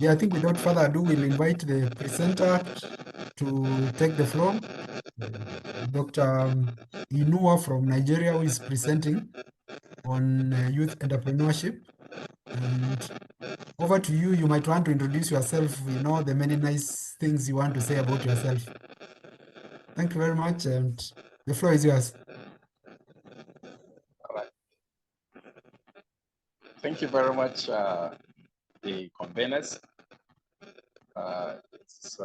Yeah, I think without further ado, we'll invite the presenter to take the floor. Dr. Inuwa from Nigeria, who is presenting on youth entrepreneurship. And over to you. You might want to introduce yourself, the many nice things you want to say about yourself. Thank you very much, and the floor is yours. All right. Thank you very much, the conveners. It's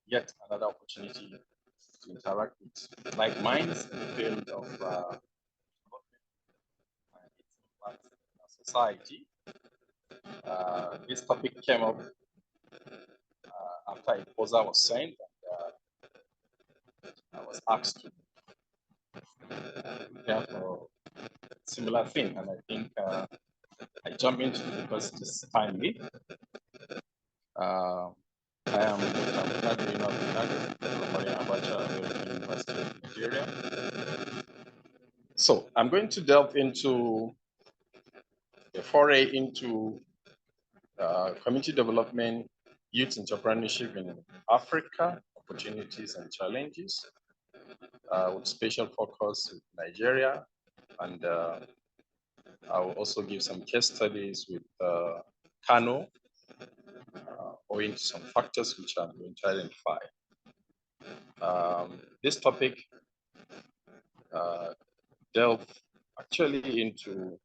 yet another opportunity to interact with like minds in the field of society. This topic came up after a proposal was sent, and I was asked to prepare for a similar thing, and I think I jumped into it because it's timely. I am Abdulkadir Inuwa Abdulkadir from Maryam Abacha American University of Nigeria. So I'm going to delve into a foray into community development, youth entrepreneurship in Africa, opportunities and challenges, with special focus with Nigeria. And I will also give some case studies with Kano, owing to some factors which I'm going to identify. This topic delve actually into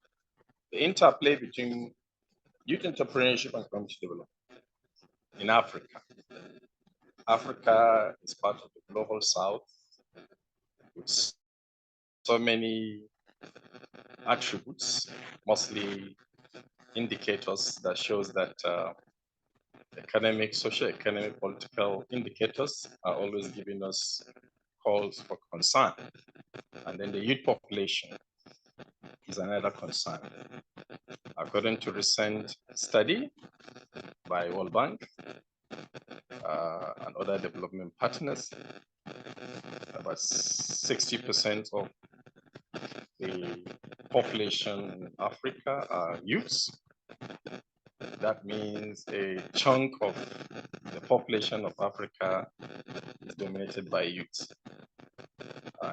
the interplay between youth entrepreneurship and community development in Africa. Africa is part of the global south with so many attributes, mostly indicators that shows that economic, socio-economic, political indicators are always giving us calls for concern. And then the youth population is another concern. According to recent study by World Bank and other development partners, about 60% of the population in Africa are youths. That means a chunk of the population of Africa is dominated by youth.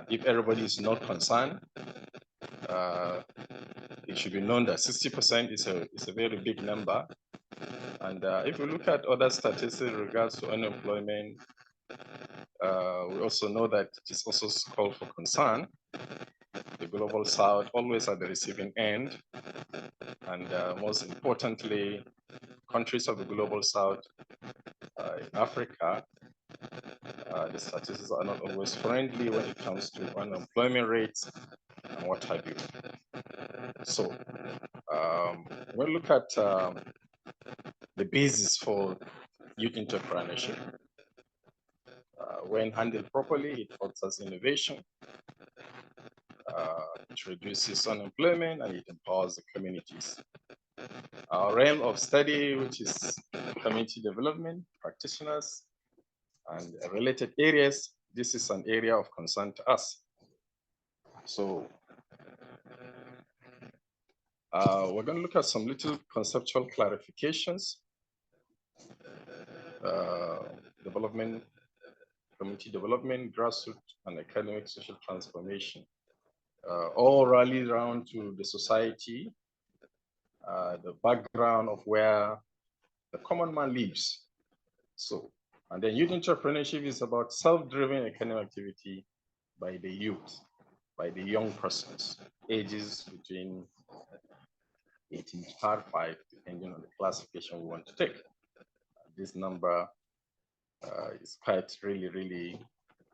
If everybody is not concerned, it should be known that 60% is a very big number. And if we look at other statistics in regards to unemployment, we also know that it is also called for concern. The global south always at the receiving end. And most importantly, countries of the global south in Africa, the statistics are not always friendly when it comes to unemployment rates and what have you. So we'll look at the basis for youth entrepreneurship. When handled properly, it fosters innovation, it reduces unemployment, and it empowers the communities. Our realm of study, which is community development, practitioners, and related areas, this is an area of concern to us. So we're going to look at some little conceptual clarifications. Development, community development, grassroots, and academic social transformation. All rally around to the society, the background of where the common man lives. So, and then youth entrepreneurship is about self-driven economic activity by the youth, by the young persons, ages between 18 to 35, depending on the classification we want to take. This number is quite really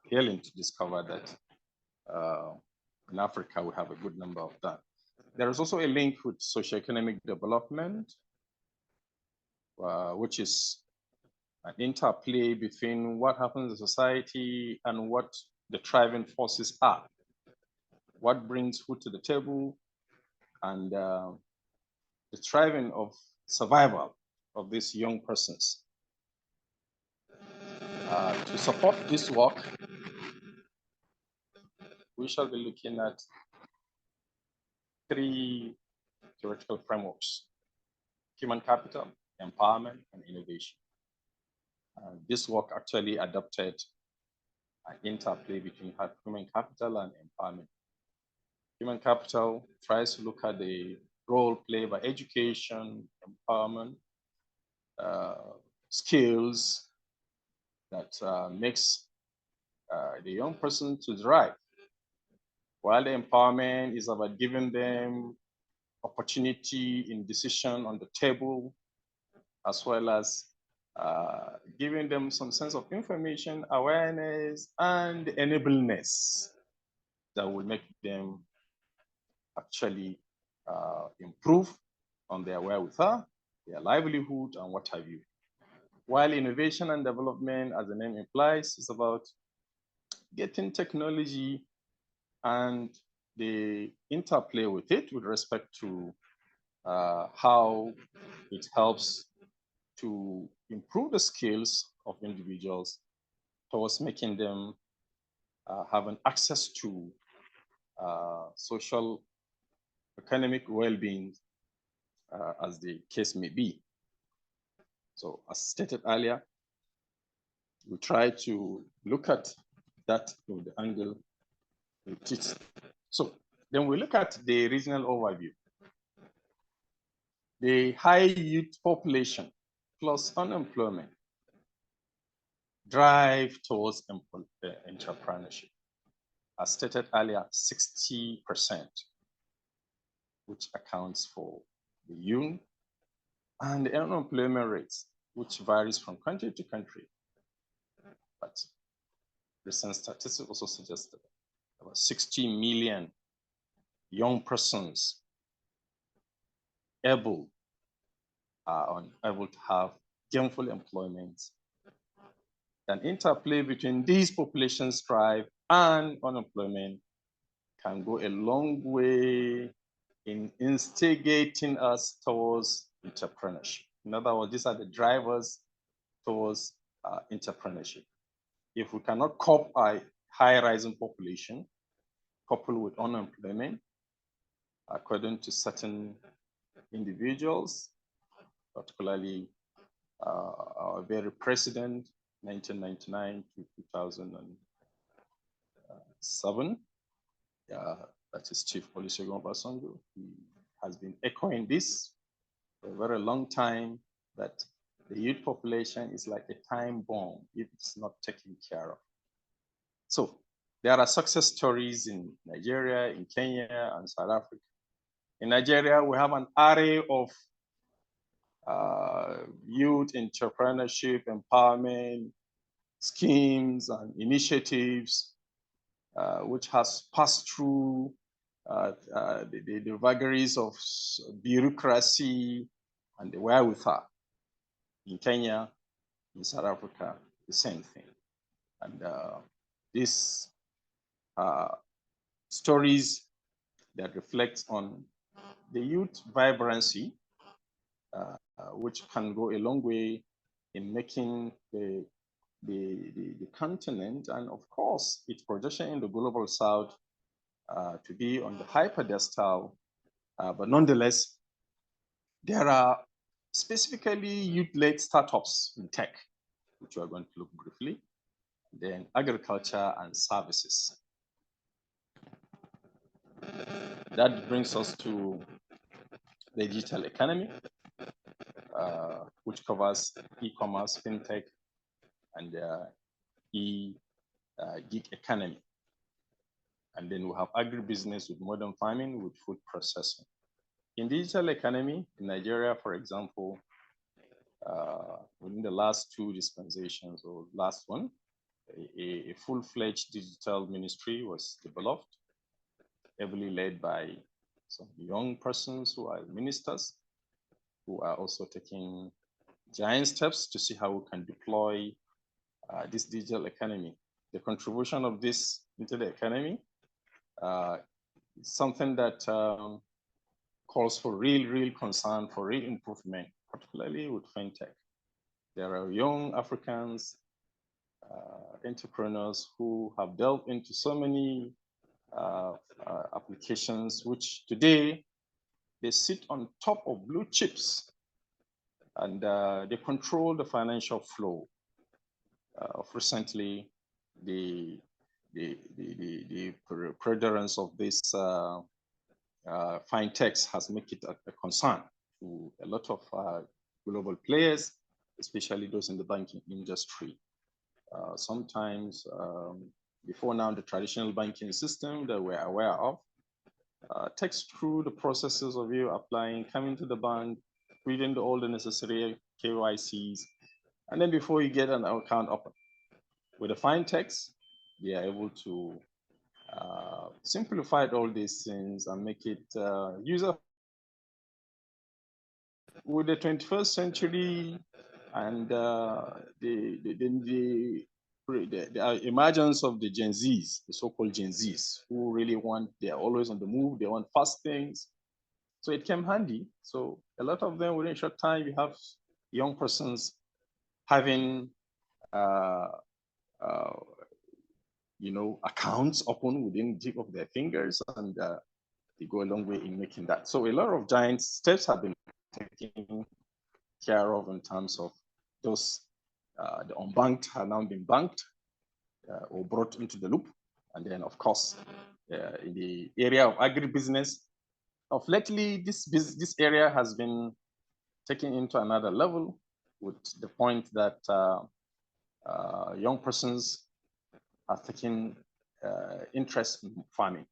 appealing to discover that in Africa, we have a good number of that. There is also a link with socioeconomic development, which is an interplay between what happens in society and what the thriving forces are. What brings food to the table and the thriving of survival of these young persons. To support this work, we shall be looking at 3 theoretical frameworks: human capital, empowerment, and innovation. This work actually adopted an interplay between human capital and empowerment. Human capital tries to look at the role played by education, empowerment, skills that makes the young person to thrive, while the empowerment is about giving them opportunity in decision on the table, as well as giving them some sense of information, awareness, and enableness that will make them actually improve on their wherewithal, their livelihood, and what have you. While innovation and development, as the name implies, is about getting technology and the interplay with it with respect to how it helps to improve the skills of individuals towards making them have an access to social, economic well-being, as the case may be. So as stated earlier, we try to look at that from the angle it is. So then we look at the regional overview. The high youth population plus unemployment drive towards entrepreneurship. As stated earlier, 60%, which accounts for the young, and the unemployment rates, which varies from country to country. But recent statistics also suggest that about 60 million young persons are unable to have gainful employment. An interplay between these populations drive and unemployment can go a long way in instigating us towards entrepreneurship. In other words, these are the drivers towards entrepreneurship. If we cannot cope a high rising population coupled with unemployment, according to certain individuals, particularly our very president, 1999 to 2007, that is Chief Olusegun Obasanjo. He has been echoing this for a very long time, that the youth population is like a time bomb if it's not taken care of. So there are success stories in Nigeria, in Kenya, and South Africa. In Nigeria, we have an array of youth entrepreneurship, empowerment schemes and initiatives, which has passed through the vagaries of bureaucracy and the wherewithal. In Kenya, in South Africa, the same thing. And these stories that reflect on the youth vibrancy, which can go a long way in making the continent, and of course, its projection in the global south, to be on the high pedestal. But nonetheless, there are specifically youth-led startups in tech, which we are going to look briefly, then agriculture and services. That brings us to the digital economy, which covers e-commerce, fintech, and gig economy. And then we have agribusiness with modern farming with food processing. In digital economy, in Nigeria, for example, within the last two dispensations, or last one, a full-fledged digital ministry was developed, heavily led by some young persons who are ministers, who are also taking giant steps to see how we can deploy this digital economy. The contribution of this into the economy is something that calls for real concern, for real improvement, particularly with fintech. There are young Africans, entrepreneurs who have delved into so many applications, which today they sit on top of blue chips and they control the financial flow. Of recently, the predominance of this fintechs has made it a concern to a lot of global players, especially those in the banking industry. Sometimes, before now, the traditional banking system that we're aware of takes through the processes of you applying, coming to the bank, reading all the necessary KYCs, and then before you get an account open. With the fintechs, they are able to simplify all these things and make it user. With the 21st century and the emergence of the Gen Zs, the so-called Gen Zs, who really want, they're always on the move, they want fast things. So it came handy. So a lot of them, within a short time, you have young persons having accounts open within the tip of their fingers, and they go a long way in making that. So a lot of giant steps have been taken care of in terms of those, the unbanked have now been banked or brought into the loop. And then, of course, in the area of agribusiness, of lately, this area has been taken into another level, with the point that young persons are taking interest in farming.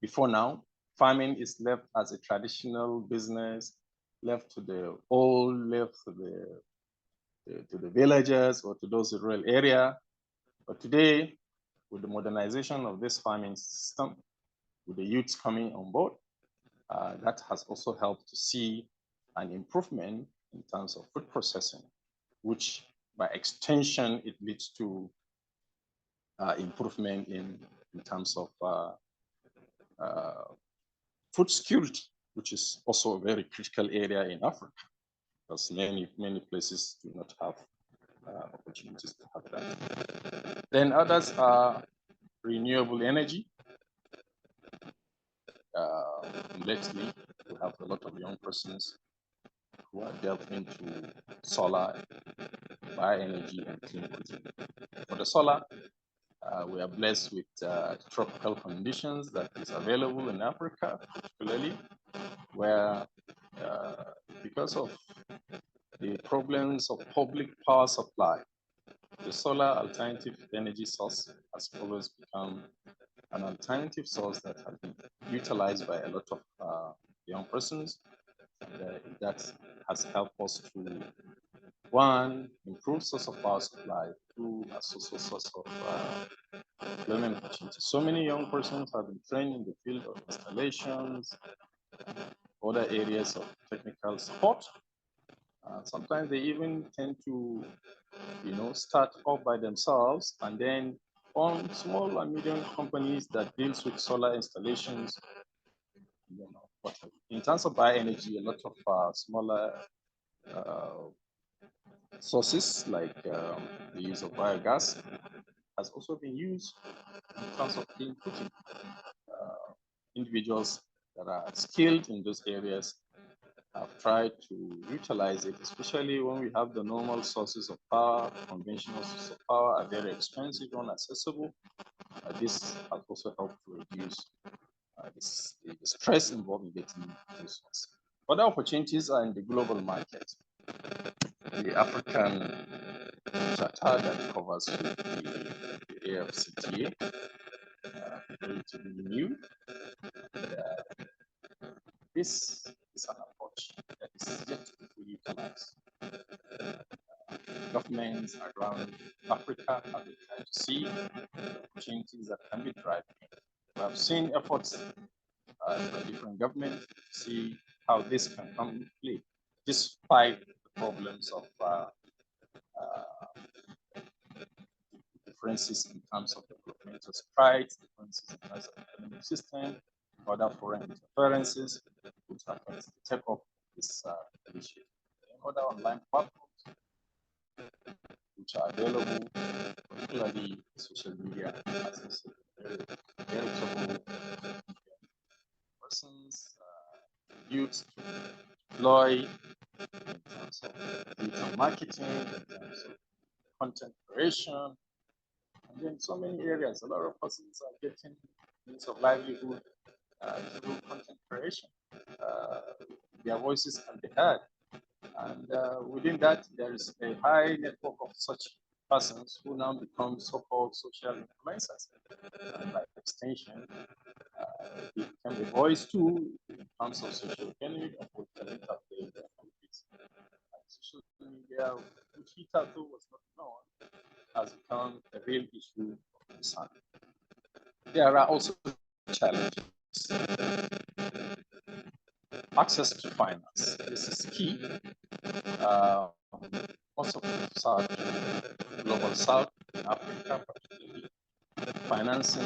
Before now, farming is left as a traditional business, left to the old, left to the villagers or to those in rural area. But today, with the modernization of this farming system, with the youths coming on board, that has also helped to see an improvement in terms of food processing, which by extension, it leads to improvement in terms of food security, which is also a very critical area in Africa, because many places do not have opportunities to have that. Then others are renewable energy. Lately, we have a lot of young persons who are delved into solar, bioenergy, and clean energy. For the solar, we are blessed with tropical conditions that is available in Africa, particularly where, because of the problems of public power supply, the solar alternative energy source has always become an alternative source that has been utilized by a lot of young persons. That has helped us to, one, improve source of power supply, two, as also source of employment opportunities. So many young persons have been trained in the field of installations, other areas of technical support. Sometimes they even tend to, start off by themselves and then form small and medium companies that deals with solar installations. But in terms of bioenergy, a lot of smaller sources like the use of biogas has also been used in terms of clean cooking. Individuals that are skilled in those areas have tried to utilize it, especially when we have the normal sources of power, conventional sources of power are very expensive, unaccessible. This has also helped to reduce the stress involved in getting those ones. Other opportunities are in the global market. The African Charter that covers the area of CTA, relatively new. This is an approach that is yet to be fully utilized. Governments around Africa have been trying to see opportunities that can be derived. We have seen efforts by different governments to see how this can come into play, despite the problems of differences in terms of developmental strides, differences in terms of the economic system, other foreign interferences, which affect the take-up of this initiative. Other online platforms which are available, particularly social media, as very capable persons, youths to deploy in terms of digital marketing, in terms of content creation, and then so many areas. A lot of persons are getting means of livelihood through content creation. Their voices can be heard. And within that, there is a high network of such persons who now become so-called social influencers. And by extension, they become a voice too in terms of social economic and political interplay in their countries. And social media, which hitherto was not known, has become a real issue of concern. There are also challenges. Access to finance. This is key. Most of South, global South, Africa, particularly, financing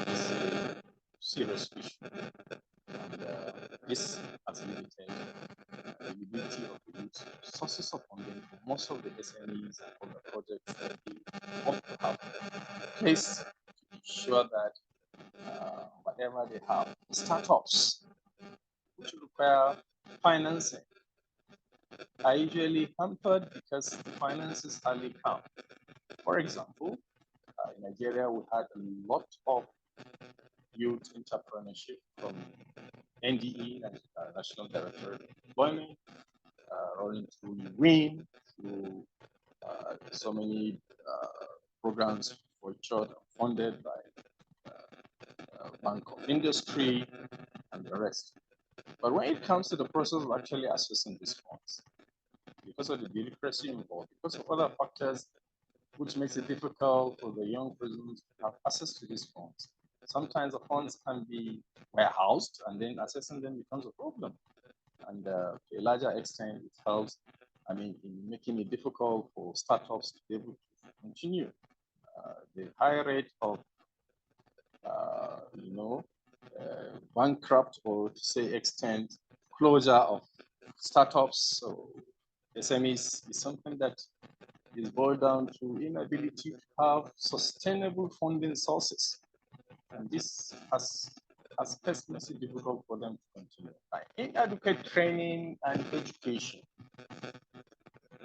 is a serious issue. And this has limited the ability of the youth sources of funding for most of the SMEs and other projects that they want to have in place to ensure that whatever they have, startups which require financing are usually hampered because the finances hardly come. For example, in Nigeria, we had a lot of youth entrepreneurship from NDE, National Director of Employment, rolling through WIN, through so many programs for children funded by Bank of Industry and the rest. But when it comes to the process of actually accessing these funds, because of the bureaucracy involved, because of other factors which makes it difficult for the young persons to have access to these funds, sometimes the funds can be warehoused and then accessing them becomes a problem. And to a larger extent, it helps, in making it difficult for startups to be able to continue. The high rate of, bankrupt, or to say extent, closure of startups or SMEs is something that is boiled down to inability to have sustainable funding sources. And this has personally difficult for them to continue. By inadequate training and education.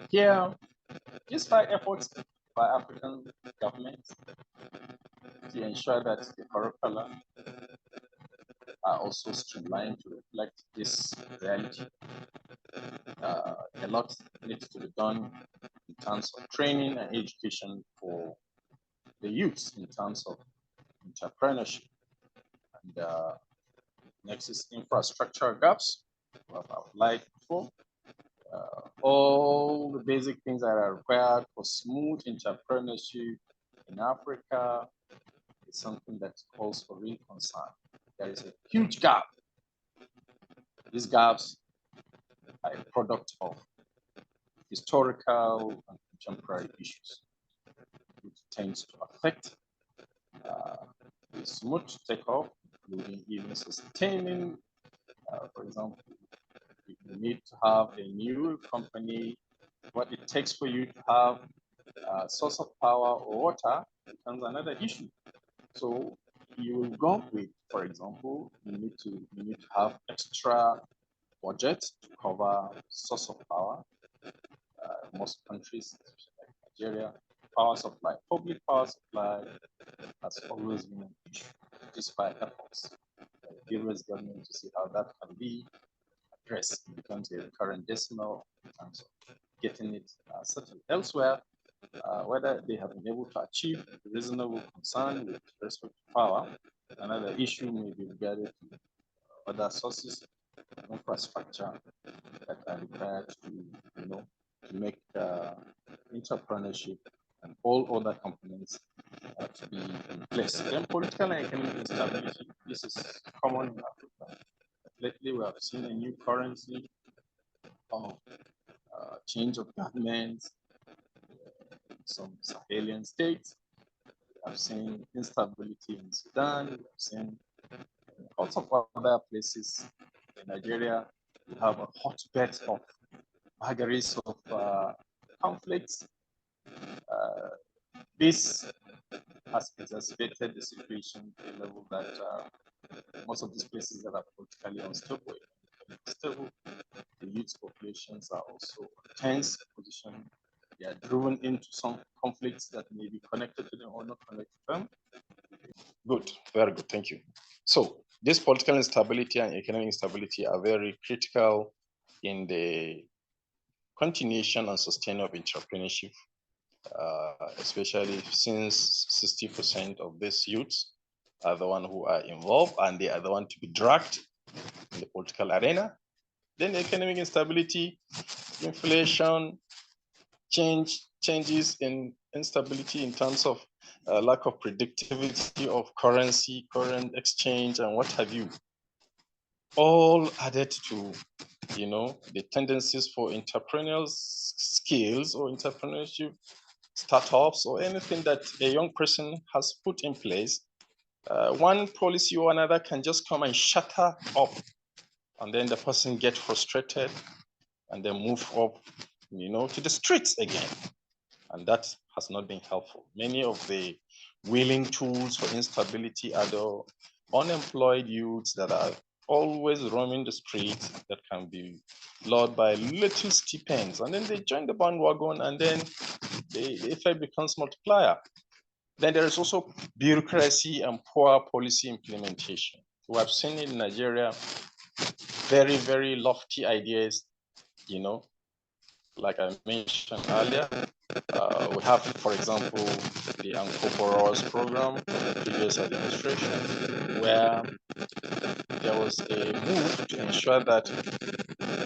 Here, despite efforts by African governments to ensure that the curricula are also streamlined to reflect this reality, a lot needs to be done in terms of training and education for the youth in terms of entrepreneurship. And next is infrastructure gaps, what I would like before. All the basic things that are required for smooth entrepreneurship in Africa is something that calls for real concern. There is a huge gap. These gaps are a product of historical and contemporary issues, which tends to affect the smooth takeoff, including even sustaining. For example, you need to have a new company. What it takes for you to have a source of power or water becomes another issue. So you will go with, for example, you need to have extra budget to cover source of power. Most countries, like Nigeria, power supply, public power supply has always been an issue, despite efforts by the previous government to see how that can be addressed. It becomes a recurrent decimal in terms of getting it settled elsewhere. Whether they have been able to achieve reasonable concern with respect to power, another issue may be regarded to other sources of infrastructure that are required to make entrepreneurship and all other components to be in place. Then political and economic instability. This is common in Africa. Lately, we have seen a new currency of change of government in some Sahelian states. We have seen instability in Sudan. We have seen lots of other places in Nigeria. We have a hotbed of vagaries of conflicts. This has exacerbated the situation to a level that most of these places that are politically unstable stable. The youth populations are also a tense position. They are driven into some conflicts that may be connected to them or not connected to them. Good, very good, thank you. So this political instability and economic instability are very critical in the continuation and sustaining of entrepreneurship, especially since 60% of these youths are the one who are involved and they are the one to be dragged in the political arena. Then economic instability, inflation, changes in instability in terms of lack of predictability of currency, current exchange, and what have you, all added to, you know, the tendencies for entrepreneurial skills or entrepreneurship startups or anything that a young person has put in place. One policy or another can just come and shatter up, and then the person gets frustrated and then move up, you know, to the streets again. And that has not been helpful. Many of the willing tools for instability are the unemployed youths that are always roaming the streets that can be lured by little stipends. And then they join the bandwagon and then the effect becomes multiplier. Then there is also bureaucracy and poor policy implementation. We have seen in Nigeria very, very lofty ideas, you know, like I mentioned earlier. We have, for example, the Ancoporos program, the previous administration, where there was a move to ensure that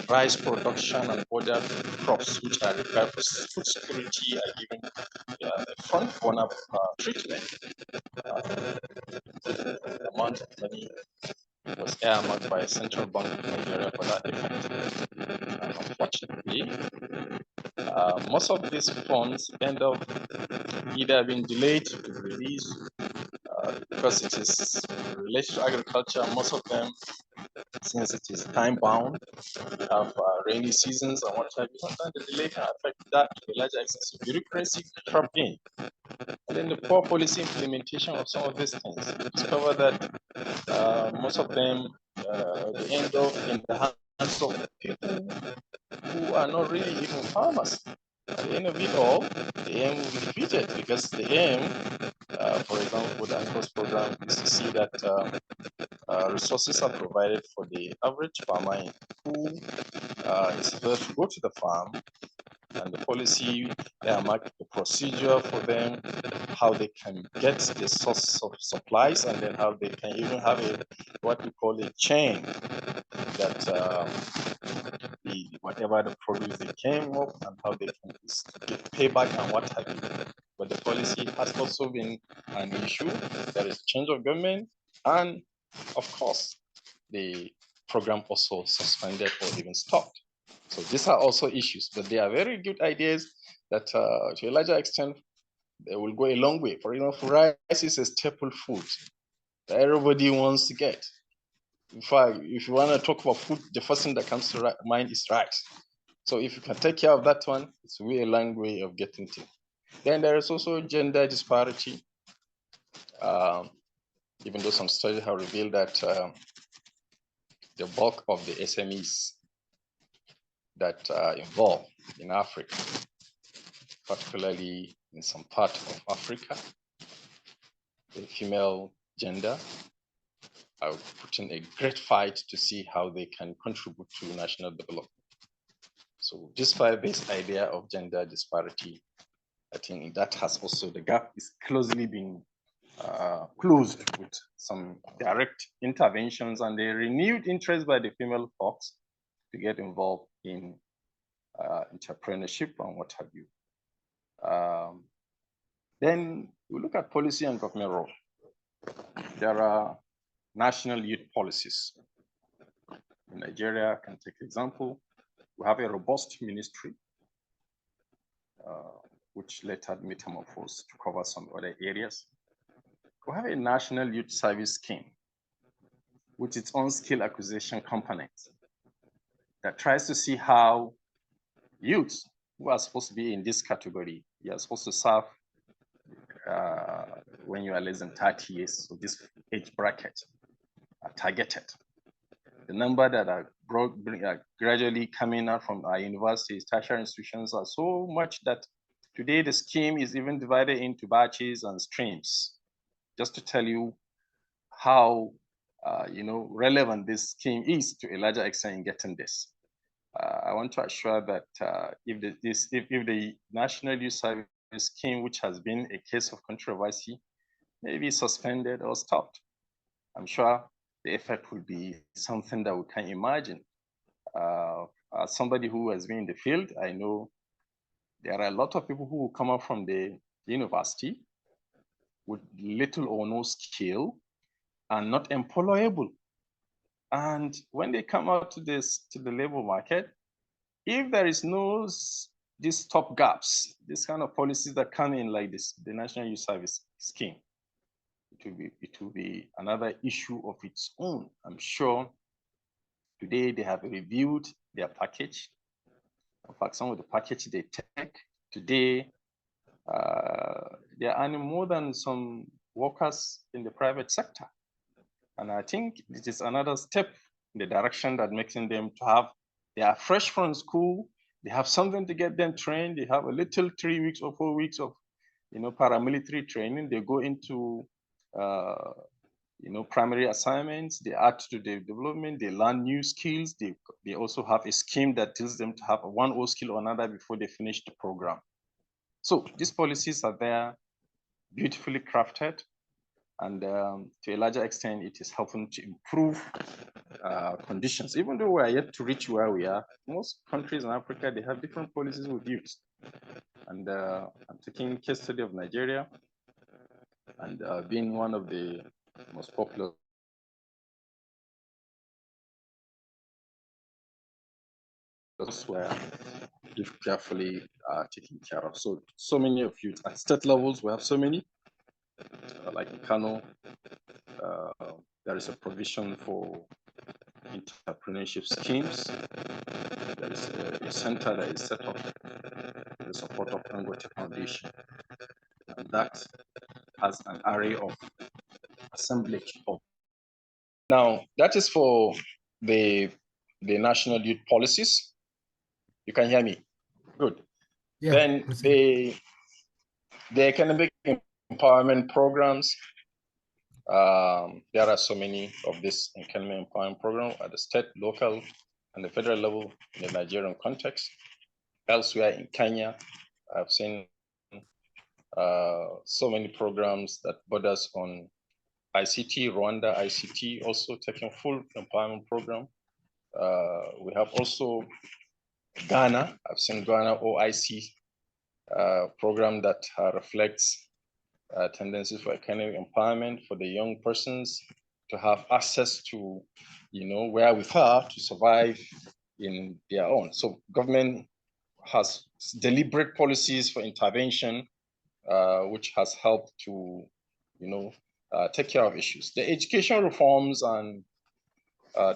rice production and other crops which are required for food security are given a front runner treatment. The amount of money was earmarked by Central Bank of Nigeria for that effect. Unfortunately, most of these funds end up either being delayed to be released because it is related to agriculture. Most of them, since it is time bound, have rainy seasons and what have you. Sometimes the delay can affect that to a larger extent. So bureaucracy crop in. And then the poor policy implementation of some of these things. We discover that most of them they end up in the hands of people who are not really even farmers. At the end of it all, the aim will be defeated because the aim, for example, the ANCOS program is to see that resources are provided for the average farmer who is supposed to go to the farm, and the policy, the procedure for them, how they can get the source of supplies, and then how they can even have what we call a chain that whatever the produce they came up and how they can give payback and what have you. But the policy has also been an issue. There is change of government, and of course, the program also suspended or even stopped. So these are also issues, but they are very good ideas that to a larger extent, they will go a long way. For example, rice is a staple food that everybody wants to get. In fact, if you want to talk about food, the first thing that comes to mind is rice. So if you can take care of that one, it's really a long way of getting to. Then there is also gender disparity. Even though some studies have revealed that the bulk of the SMEs that are involved in Africa, particularly in some part of Africa, the female gender are putting a great fight to see how they can contribute to national development. So despite this idea of gender disparity, I think that has also, the gap is closely being closed with some direct interventions and a renewed interest by the female folks to get involved in entrepreneurship and what have you. Then we look at policy and government role. There are national youth policies. In Nigeria, I can take example. We have a robust ministry, which later metamorphosed to cover some other areas. We have a national youth service scheme with its own skill acquisition component that tries to see how youths who are supposed to be in this category, you are supposed to serve when you are less than 30 years, so this age bracket are targeted. the number that are gradually coming out from our universities, tertiary institutions are so much that today the scheme is even divided into batches and streams, just to tell you how relevant this scheme is to a larger extent in getting this. I want to assure that if the National Youth Service Scheme, which has been a case of controversy, may be suspended or stopped, I'm sure the effect will be something that we can imagine. As somebody who has been in the field, I know there are a lot of people who will come up from the university with little or no skill and not employable. And when they come out to the labor market, if there is no these stop gaps, this kind of policies that come in like this, the National Youth Service Scheme, it will be another issue of its own. I'm sure today they have reviewed their package. In fact, some of the package they take today, they are earning more than some workers in the private sector. And I think this is another step in the direction that making them to have, they are fresh from school, they have something to get them trained, they have a little 3 weeks or 4 weeks of paramilitary training, they go into primary assignments, they add to the development, they learn new skills, they also have a scheme that tells them to have one old skill or another before they finish the program. So these policies are there, beautifully crafted, and to a larger extent, it is helping to improve conditions. Even though we are yet to reach where we are, most countries in Africa, they have different policies with youth. And I'm taking case study of Nigeria, and being one of the most popular where carefully taken care of. So many of you at state levels, we have so many, like in Kano, there is a provision for entrepreneurship schemes. There is a center that is set up with the support of Dangote Foundation. And that has an array of assemblage of. Now, that is for the national youth policies. You can hear me? Good. Yeah, then the economic empowerment programs. There are so many of this economic empowerment program at the state, local, and the federal level in the Nigerian context. Elsewhere in Kenya, I've seen so many programs that borders on ICT, Rwanda ICT, also taking full empowerment program. We have also Ghana. I've seen Ghana OIC program that reflects tendencies for economic empowerment for the young persons to have access to, where we are to survive in their own. So government has deliberate policies for intervention, which has helped to, take care of issues. The education reforms and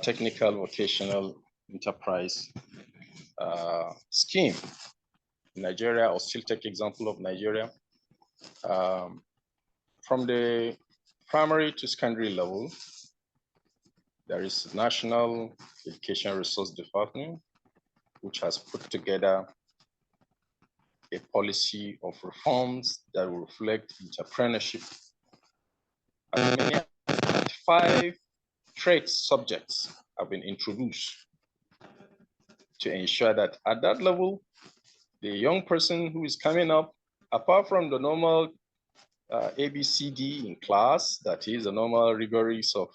technical vocational enterprise scheme. Nigeria, I'll still take example of Nigeria. From the primary to secondary level, there is National Education Resource Department, which has put together a policy of reforms that will reflect entrepreneurship. And many 5 trade subjects have been introduced to ensure that at that level, the young person who is coming up, apart from the normal ABCD in class, that is the normal rigors of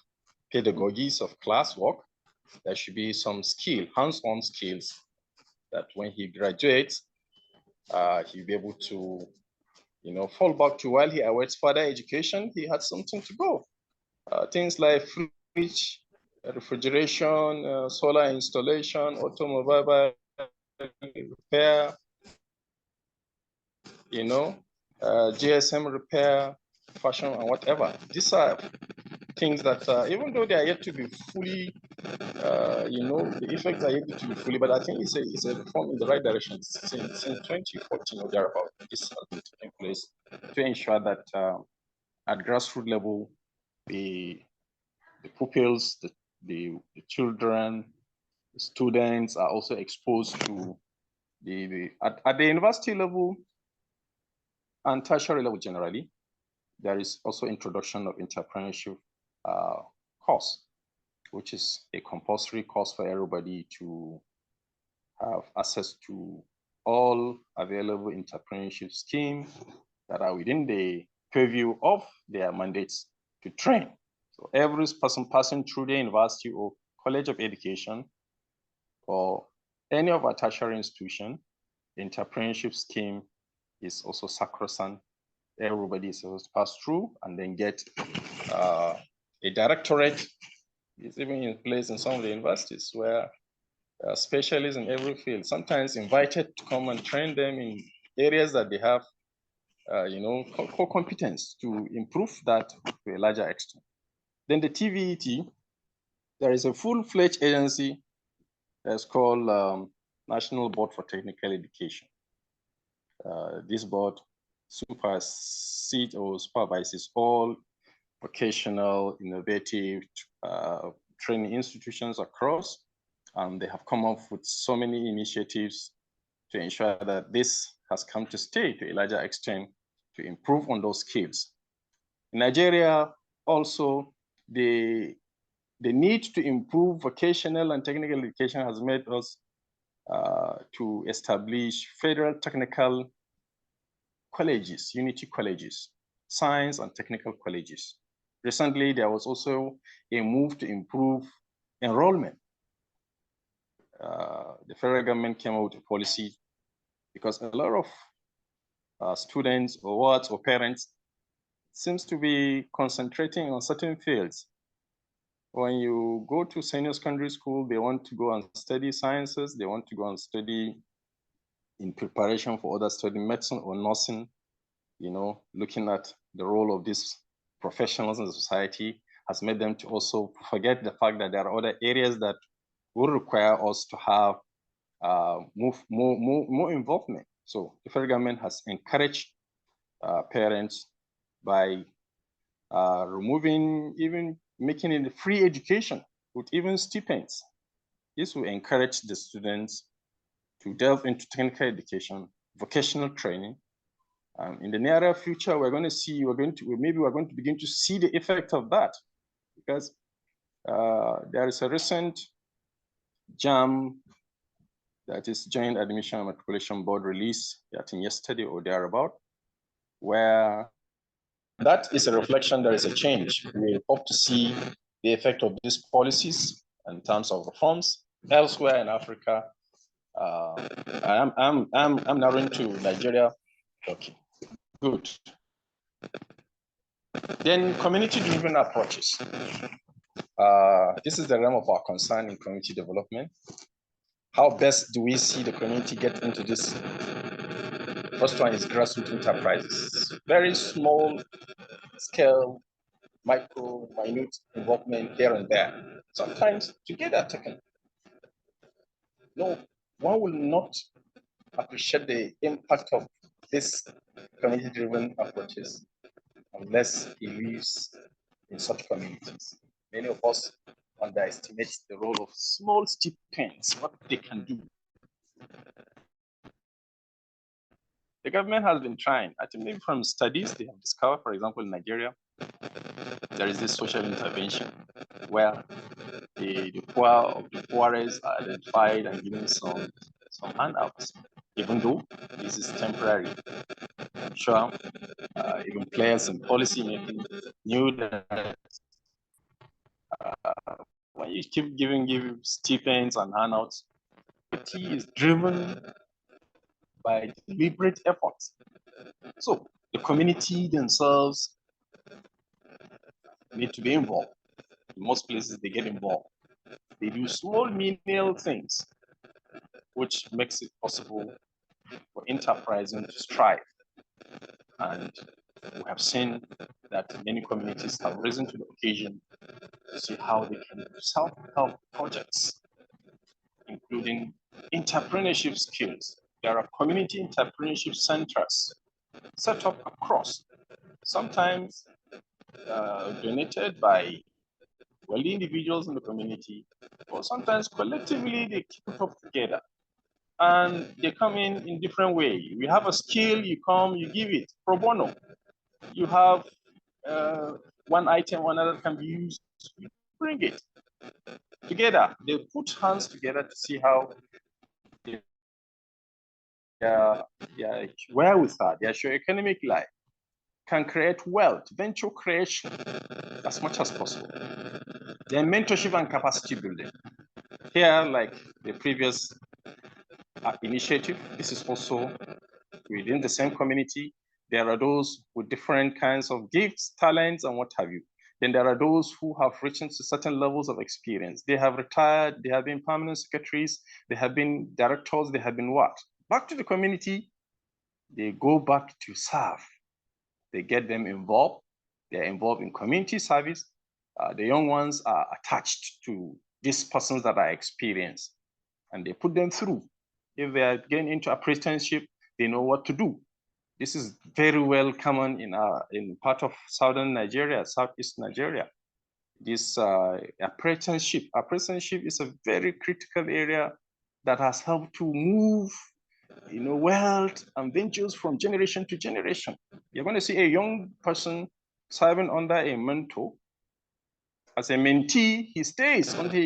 pedagogies of classwork, there should be some skill, hands-on skills, that when he graduates, he'll be able to, fall back to while he awaits further education, he had something to go. Things like fridge, refrigeration, solar installation, automobile repair, GSM repair, fashion, and whatever. These are things that, even though they are yet to be fully, the effects are yet to be fully, but I think it's a reform in the right direction. Since 2014 or thereabout, this has been taking place to ensure that at grassroots level, the pupils, the the children, the students are also exposed to at the university level and tertiary level generally. There is also introduction of entrepreneurship course, which is a compulsory course for everybody to have access to all available entrepreneurship schemes that are within the purview of their mandates to train. So every person passing through the university or college of education or any of our tertiary institution, the entrepreneurship scheme is also sacrosanct. Everybody is supposed to pass through and then get a directorate. It's even in place in some of the universities where specialists in every field, sometimes invited to come and train them in areas that they have, core competence to improve that to a larger extent. Then the TVET, there is a full-fledged agency that's called National Board for Technical Education. This board supersedes or supervises all vocational, innovative training institutions across. They have come up with so many initiatives to ensure that this has come to stay to a larger extent to improve on those skills. In Nigeria, also, the need to improve vocational and technical education has made us to establish federal technical colleges, unity colleges, science and technical colleges. Recently, there was also a move to improve enrollment. The federal government came out with a policy because a lot of students or wards or parents seems to be concentrating on certain fields. When you go to senior secondary school, they want to go and study sciences, they want to go and study in preparation for other studying medicine or nursing, looking at the role of these professionals in the society has made them to also forget the fact that there are other areas that will require us to have more involvement. So the federal government has encouraged parents by making it free education with even stipends. This will encourage the students to delve into technical education, vocational training. In the nearer future, we're going to begin to see the effect of that, because there is a recent JAM, that is Joint Admission and Matriculation Board release, I think yesterday or thereabout, where that is a reflection, there is a change. We hope to see the effect of these policies in terms of reforms elsewhere in Africa. I'm narrowing to Nigeria. Okay, good. Then community-driven approaches. This is the realm of our concern in community development. How best do we see the community get into this? First one is grassroots enterprises. Very small scale, minute involvement here and there. Sometimes together taken. No, one will not appreciate the impact of this community-driven approaches unless he lives in such communities. Many of us underestimate the role of small stipends, what they can do. The government has been trying. I think maybe from studies they have discovered, for example, in Nigeria, there is this social intervention where the poor of the poorest are identified and given some handouts, even though this is temporary. I'm sure even players in policy making knew that when you keep giving stipends and handouts, it is driven by deliberate efforts. So the community themselves need to be involved. In most places, they get involved. They do small, menial things, which makes it possible for enterprising to strive. And we have seen that many communities have risen to the occasion to see how they can do self-help projects, including entrepreneurship skills. There are community entrepreneurship centers set up across, sometimes donated by wealthy individuals in the community, or sometimes collectively they keep it up together. And they come in different ways. We have a skill, you come, you give it pro bono. You have one item, one other can be used, you bring it together. They put hands together to see how wherewithal, their socio-economic life can create wealth, venture creation as much as possible. Then mentorship and capacity building. Here, like the previous initiative, this is also within the same community. There are those with different kinds of gifts, talents, and what have you. Then there are those who have reached to certain levels of experience. They have retired, they have been permanent secretaries, they have been directors, they have been what? Back to the community, they go back to serve. They get them involved. They're involved in community service. The young ones are attached to these persons that are experienced, and they put them through. If they are getting into apprenticeship, they know what to do. This is very well common in part of southern Nigeria, southeast Nigeria. This apprenticeship is a very critical area that has helped to move wealth and ventures from generation to generation. You're going to see a young person serving under a mentor. As a mentee, he stays until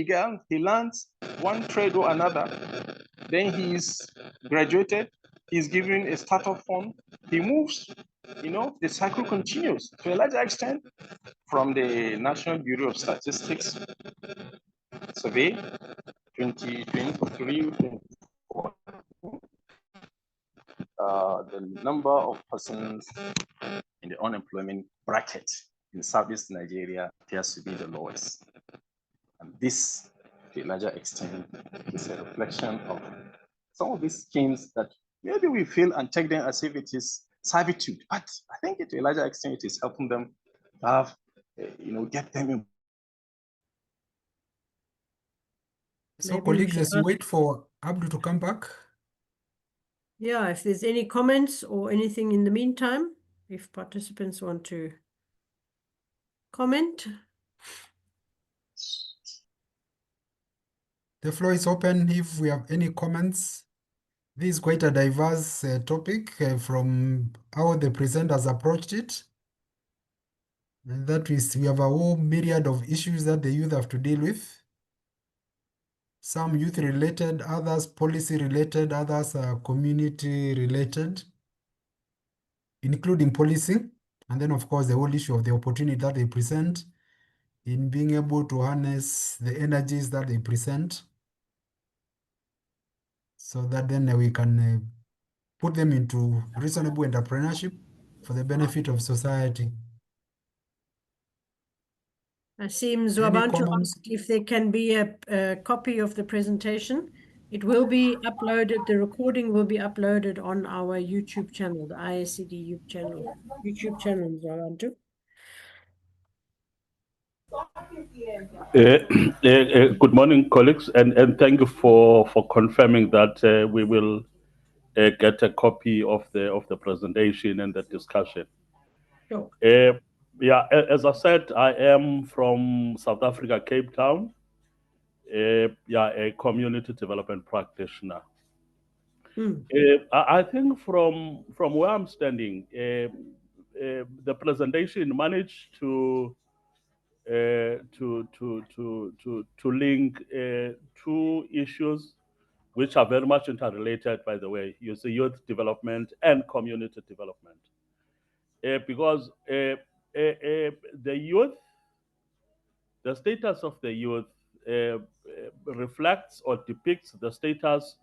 he learns one trade or another. Then he's graduated, he's given a startup fund, he moves, the cycle continues to a larger extent. From the National Bureau of Statistics survey 2023, the number of persons in the unemployment bracket in Southeast Nigeria appears to be the lowest. And this, to a larger extent, is a reflection of some of these schemes that maybe we feel and take them as if it is servitude, but I think to a larger extent it is helping them have, get them in. So colleagues, as we wait for Abdul to come back. Yeah, if there's any comments or anything in the meantime, if participants want to comment. The floor is open if we have any comments. This is quite a diverse topic from how the presenters approached it. And that is, we have a whole myriad of issues that the youth have to deal with. Some youth related, others policy related, others are community related, including policing. And then, of course, the whole issue of the opportunity that they present in being able to harness the energies that they present, so that then we can put them into reasonable entrepreneurship for the benefit of society. I see Mzwabantu asked if there can be a copy of the presentation. It will be uploaded, the recording will be uploaded on our YouTube channel, the IACD YouTube channel, Mzwabantu. Good morning, colleagues, and thank you for confirming that we will get a copy of the presentation and the discussion. Sure. Yeah, as I said, I am from South Africa, Cape Town. A community development practitioner. I think from where I'm standing, the presentation managed to link two issues which are very much interrelated, by the way. You see youth development and community development. Because the youth, the status of the youth reflects or depicts the status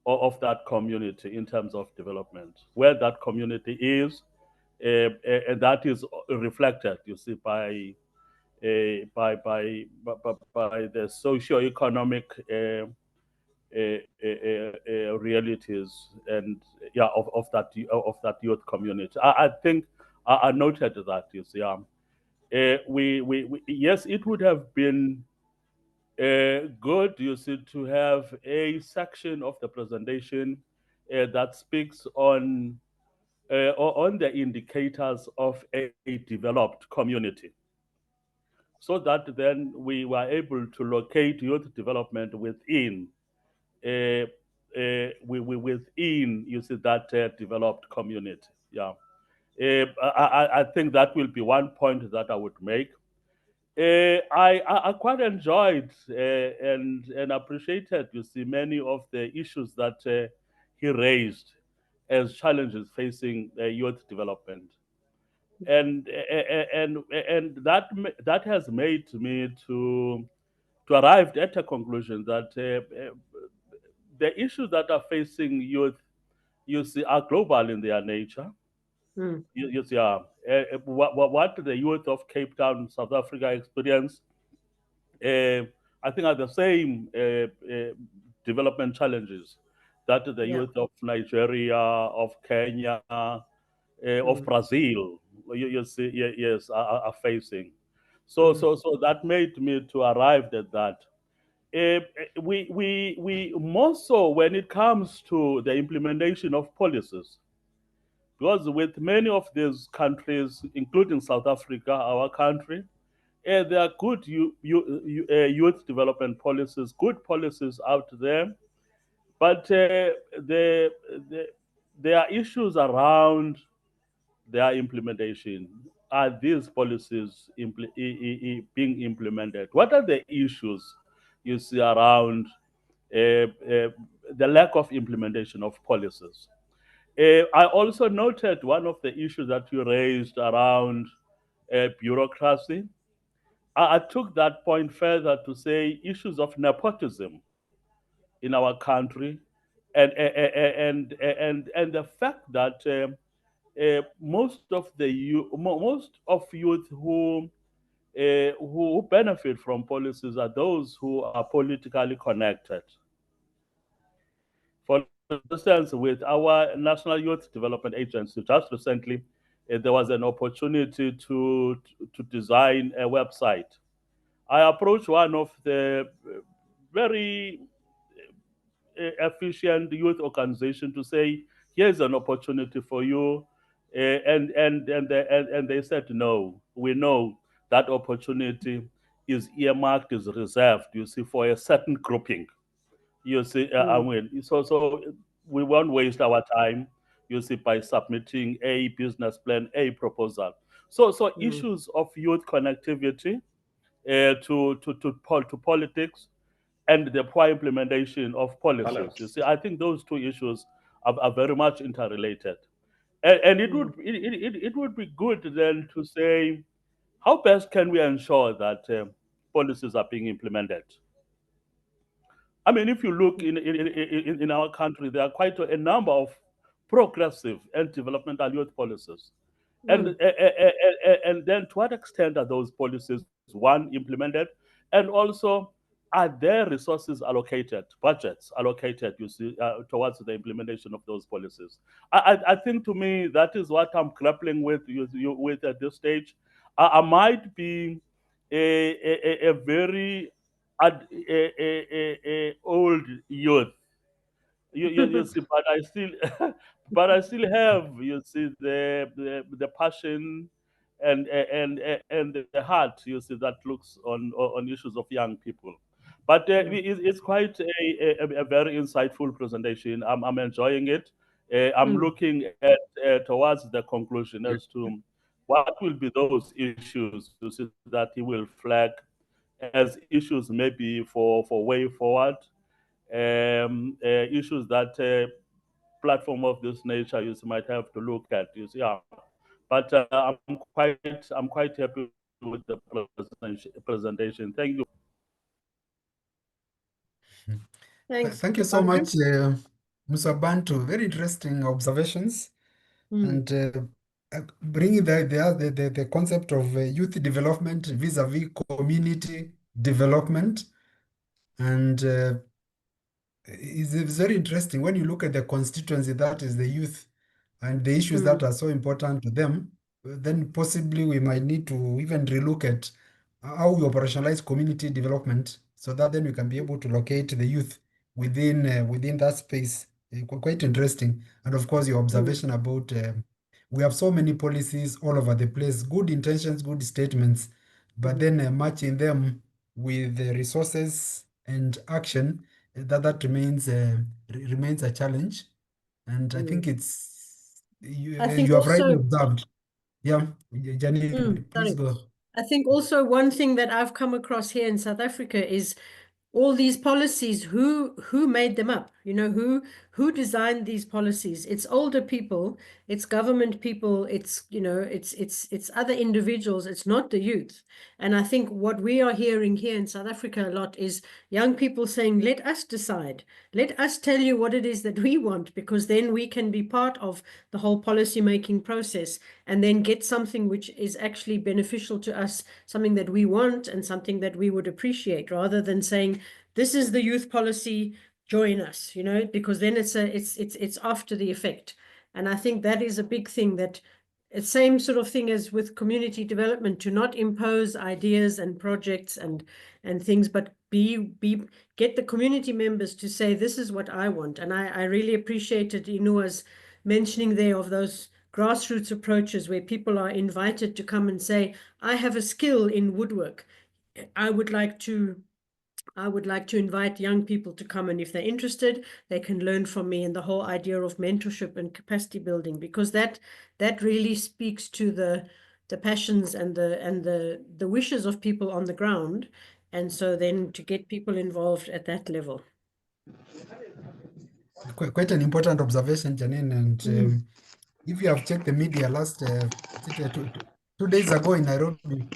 of that community in terms of development, where that community is, and that is reflected, you see, by the socio-economic realities and of that youth community. I think I noted that, you see. Yes, it would have been good, you see, to have a section of the presentation that speaks on the indicators of a developed community. so that then we were able to locate youth development within within, you see, that developed community. Yeah. I think that will be one point that I would make. I quite enjoyed and appreciated, you see, many of the issues that he raised as challenges facing youth development, and that has made me to arrive at a conclusion that the issues that are facing youth, you see, are global in their nature. You see, what the youth of Cape Town, South Africa experience, I think are the same development challenges that the youth of Nigeria, of Kenya, of Brazil, you see, yes, are facing. So that made me to arrive at that. We more so when it comes to the implementation of policies, because with many of these countries, including South Africa, our country, there are good youth development policies, good policies out there, but there are issues around their implementation. Are these policies being implemented? What are the issues you see around the lack of implementation of policies? I also noted one of the issues that you raised around bureaucracy. I took that point further to say issues of nepotism in our country, and the fact that most of youth who benefit from policies are those who are politically connected. For instance, with our National Youth Development Agency, just recently, there was an opportunity to design a website. I approached one of the very efficient youth organization to say, here's an opportunity for you. And they said, no, we know that opportunity is earmarked, is reserved, you see, for a certain grouping. You see, I mean, so we won't waste our time, you see, by submitting a business plan, a proposal. So issues of youth connectivity to politics and the poor implementation of policies. You see, I think those two issues are very much interrelated. And it would be good then to say, how best can we ensure that policies are being implemented? I mean, if you look in our country, there are quite a number of progressive and developmental youth policies. And then to what extent are those policies, one, implemented, and also are there resources allocated, budgets allocated, you see, towards the implementation of those policies? I think, to me, that is what I'm grappling with at this stage. I might be a very old youth, you see, but I still have, you see, the passion and the heart, you see, that looks on issues of young people. But it's quite a very insightful presentation. I'm enjoying it. I'm looking at towards the conclusion as to what will be those issues, you see, that he will flag as issues maybe for way forward. Issues that platform of this nature you might have to look at. You see, but I'm quite happy with the presentation. Thank you. Thanks. Thank you so much, Musa Bantu. Very interesting observations, and bringing the concept of youth development vis-a-vis community development, and it's very interesting when you look at the constituency that is the youth and the issues that are so important to them. Then possibly we might need to even relook at how we operationalize community development, so that then we can be able to locate the youth within that space. Quite interesting. And of course, your observation about we have so many policies all over the place, good intentions, good statements, but then matching them with the resources and action, that remains a challenge. And I think it's you have rightly observed. Yeah, Janine, please go. I think also one thing that I've come across here in South Africa is all these policies, who made them up? You know, who designed these policies? It's older people, it's government people, it's, you know, it's other individuals, it's not the youth. And I think what we are hearing here in South Africa a lot is young people saying, let us decide, let us tell you what it is that we want, because then we can be part of the whole policy making process and then get something which is actually beneficial to us, something that we want and something that we would appreciate, rather than saying, this is the youth policy, join us, you know, because then it's after the effect. And I think that is a big thing, that it's same sort of thing as with community development, to not impose ideas and projects and things, but get the community members to say, this is what I want. And I really appreciated Inua's mentioning there of those grassroots approaches where people are invited to come and say, I have a skill in woodwork. I would like to invite young people to come, and if they're interested, they can learn from me, and the whole idea of mentorship and capacity building, because that really speaks to the passions and the wishes of people on the ground. And so then to get people involved at that level. Quite an important observation, Janine. And if you have checked the media last 2 days ago in Nairobi,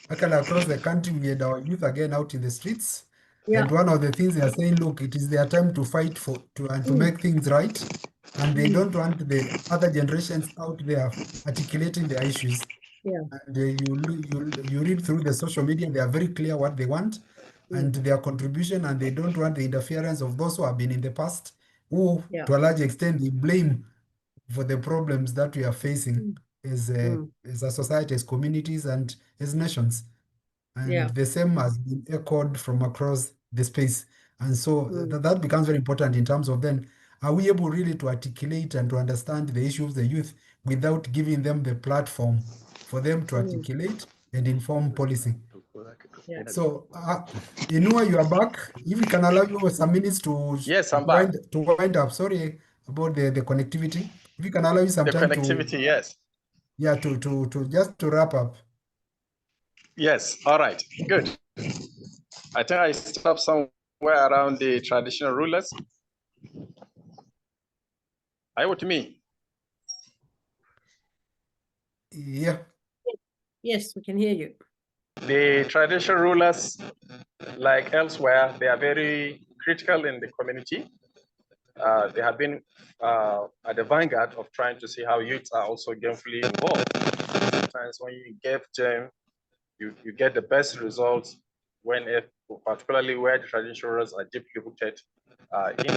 actually across the country, we had our youth again out in the streets. Yeah. And one of the things they are saying, look, it is their time to fight to make things right. And they don't want the other generations out there articulating their issues. Yeah. And you read through the social media, they are very clear what they want and their contribution, and they don't want the interference of those who have been in the past, who to a large extent they blame for the problems that we are facing as a society, as communities, and as nations. And the same has been echoed from across the space. And so that becomes very important in terms of then, are we able really to articulate and to understand the issues of the youth without giving them the platform for them to articulate and inform policy? Yeah. So, Inua, you are back. If we can allow you some minutes to Yes, I'm back. to wind up. Sorry about the connectivity. If we can allow you some The time connectivity, yes. Yeah, to just to wrap up. Yes, all right, good. I think I stopped somewhere around the traditional rulers. Are you with me? Yeah. Yes, we can hear you. The traditional rulers, like elsewhere, they are very critical in the community. They have been at the vanguard of trying to see how youths are also gainfully involved. Sometimes when you give them, you get the best results when, particularly where the traditional rulers are deeply rooted in.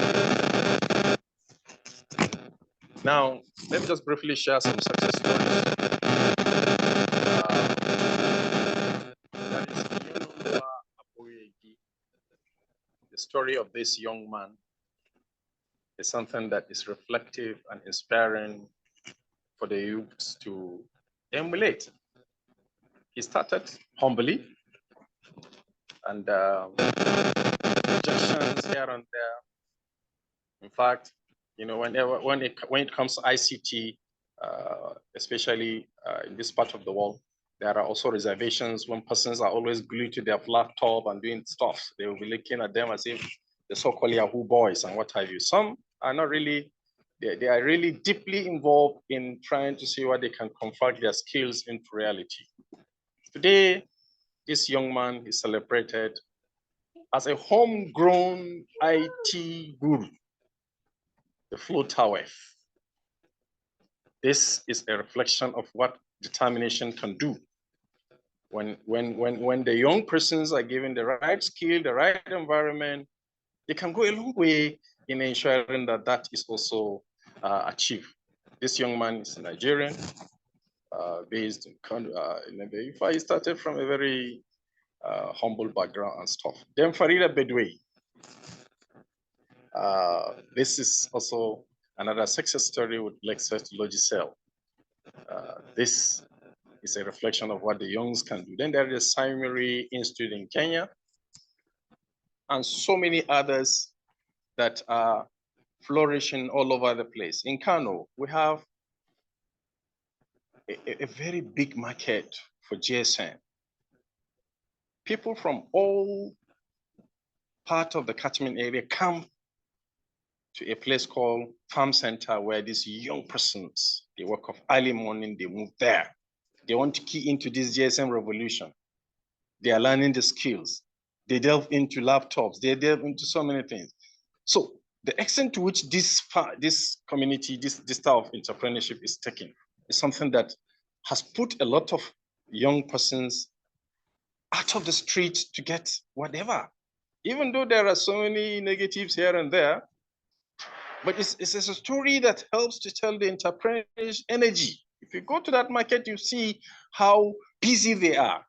Now, let me just briefly share some success stories. The story of this young man is something that is reflective and inspiring for the youths to emulate. He started humbly and rejections here and there. In fact, you know, when it comes to ICT, especially in this part of the world, there are also reservations when persons are always glued to their laptop and doing stuff. They will be looking at them as if the so-called Yahoo boys and what have you. Some are not really, they are really deeply involved in trying to see what they can convert their skills into reality. Today, this young man is celebrated as a homegrown IT guru, the Flow Tower. This is a reflection of what determination can do. When the young persons are given the right skill, the right environment, they can go a long way in ensuring that that is also achieved. This young man is a Nigerian, based in Ifa. He started from a very humble background and stuff. Then Farida Bedwe. This is also another success story with Lexus Logicel. This It's a reflection of what the youngs can do. Then there is Primary Institute in Kenya, and so many others that are flourishing all over the place. In Kano, we have a very big market for GSM. People from all parts of the catchment area come to a place called Farm Center, where these young persons, they work off early morning, they move there. They want to key into this GSM revolution. They are learning the skills. They delve into laptops. They delve into so many things. So the extent to which this community, this type of entrepreneurship is taking is something that has put a lot of young persons out of the street to get whatever. Even though there are so many negatives here and there, but it's a story that helps to tell the entrepreneur's energy. If you go to that market, you see how busy they are.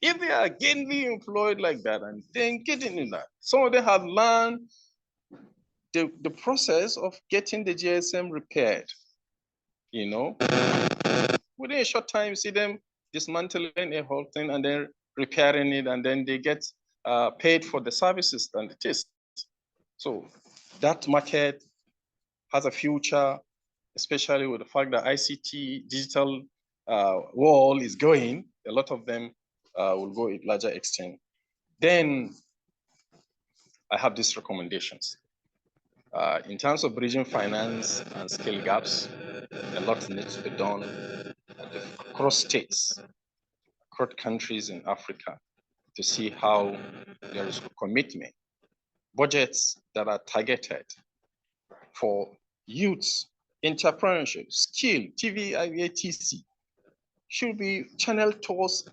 If they are gainfully employed like that and then getting in that, some of them have learned the process of getting the GSM repaired. You know, within a short time, you see them dismantling a whole thing and then repairing it, and then they get paid for the services and it is. So that market has a future, especially with the fact that ICT digital world is going. A lot of them will go at larger extent. Then I have these recommendations. In terms of bridging finance and skill gaps, a lot needs to be done across states, across countries in Africa, to see how there is commitment, budgets that are targeted for youths, entrepreneurship, skill, TVIATC, should be channeled towards,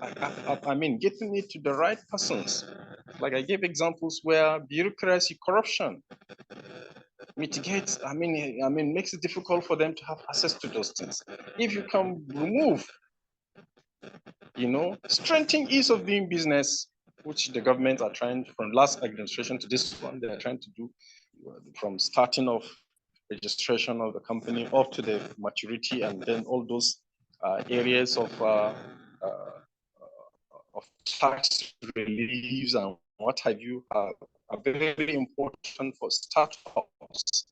getting it to the right persons. Like I gave examples where bureaucracy, corruption mitigates, makes it difficult for them to have access to those things. If you can remove, strengthen ease of doing business, which the government are trying, from last administration to this one, they are trying to do, from starting of registration of the company up to the maturity, and then all those areas of tax reliefs and what have you are very important for startups.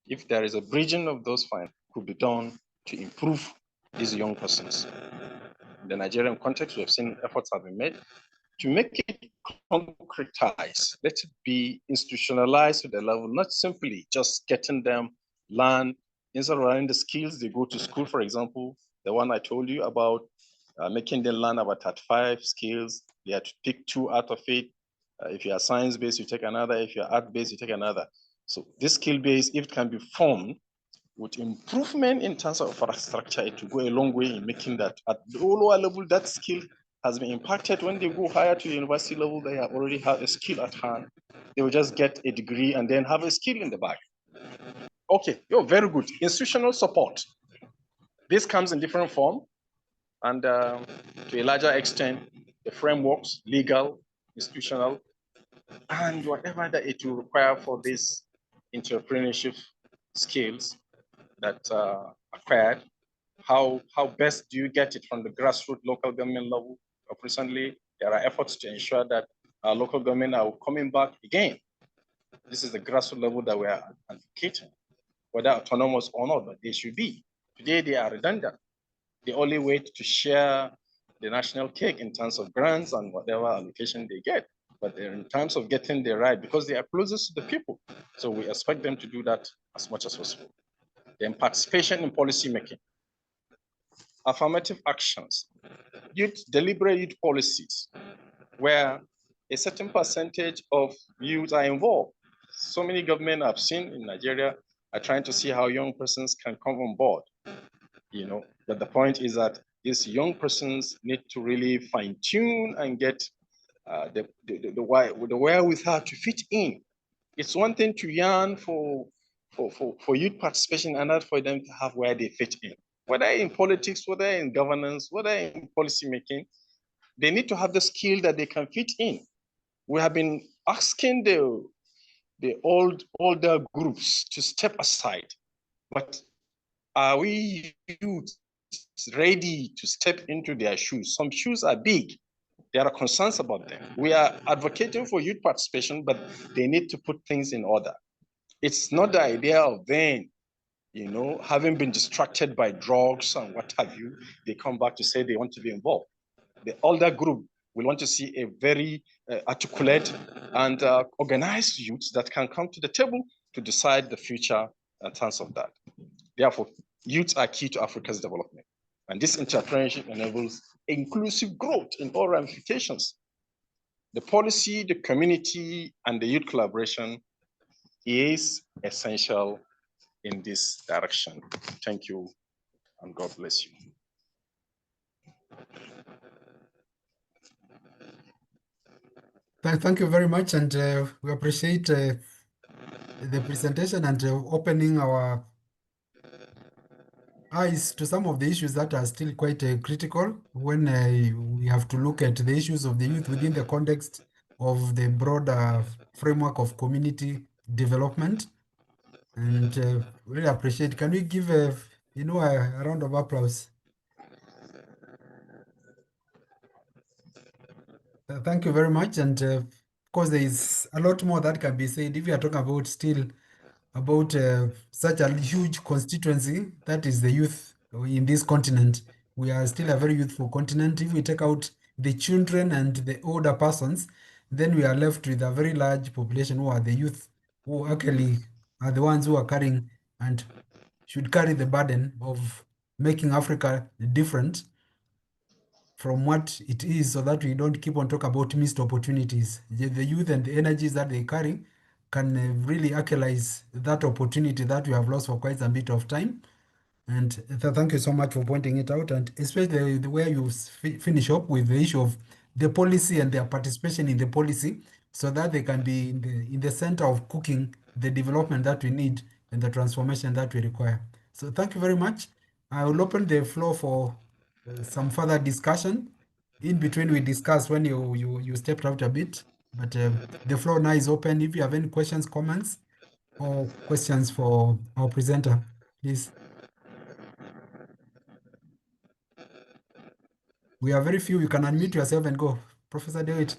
If there is a bridging of those funds, could be done to improve these young persons. In the Nigerian context, we have seen efforts have been made to make it concretized. Let it be institutionalized to the level, not simply just getting them learn. Instead of learning the skills, they go to school, for example, the one I told you about, making them learn about 35 skills. They have to pick 2 out of it. If you are science-based, you take another. If you're art-based, you take another. So this skill base, if it can be formed with improvement in terms of infrastructure, it will go a long way in making that at the lower level, that skill has been impacted. When they go higher to the university level, they already have a skill at hand. They will just get a degree and then have a skill in the bag. Okay, you're very good. Institutional support. This comes in different form, and to a larger extent, the frameworks, legal, institutional, and whatever that it will require for these entrepreneurship skills that acquired. How best do you get it from the grassroots local government level? Recently, there are efforts to ensure that local government are coming back again. This is the grassroots level that we are advocating, whether autonomous or not, but they should be. Today, they are redundant. They only wait to share the national cake in terms of grants and whatever allocation they get. But in terms of getting the right, because they are closest to the people. So we expect them to do that as much as possible. Then participation in policy making. Affirmative actions. Deliberate youth policies, where a certain percentage of youth are involved. So many governments I've seen in Nigeria are trying to see how young persons can come on board. But the point is that these young persons need to really fine tune and get the wherewithal to fit in. It's one thing to yearn for youth participation, and not for them to have where they fit in. Whether in politics, whether in governance, whether in policy making, they need to have the skill that they can fit in. We have been asking the older groups to step aside, but are we youth ready to step into their shoes. Some shoes are big. There are concerns about them. We are advocating for youth participation, but they need to put things in order. It's not the idea of them, you know, having been distracted by drugs and what have you, they come back to say they want to be involved. The older group will want to see a very articulate and organized youth that can come to the table to decide the future in terms of that. Therefore, youth are key to Africa's development. And this entrepreneurship enables inclusive growth in all ramifications. The policy, the community, and the youth collaboration is essential in this direction. Thank you, and God bless you. Thank you very much, and we appreciate the presentation and opening our eyes to some of the issues that are still quite critical when we have to look at the issues of the youth within the context of the broader framework of community development. And really appreciate. Can we give a round of applause? Thank you very much. And of course, there is a lot more that can be said if we are talking about still about such a huge constituency that is the youth in this continent. We are still a very youthful continent. If we take out the children and the older persons, then we are left with a very large population who are the youth, who actually are the ones who are carrying and should carry the burden of making Africa different from what it is, so that we don't keep on talking about missed opportunities. The youth and the energies that they carry can really actualize that opportunity that we have lost for quite a bit of time. And thank you so much for pointing it out, and especially the way you finish up with the issue of the policy and their participation in the policy, so that they can be in the center of cooking the development that we need and the transformation that we require. So thank you very much. I will open the floor for some further discussion. In between, we discussed when you stepped out a bit, but the floor now is open. If you have any questions, comments, or questions for our presenter, please. We are very few. You can unmute yourself and go. Professor David.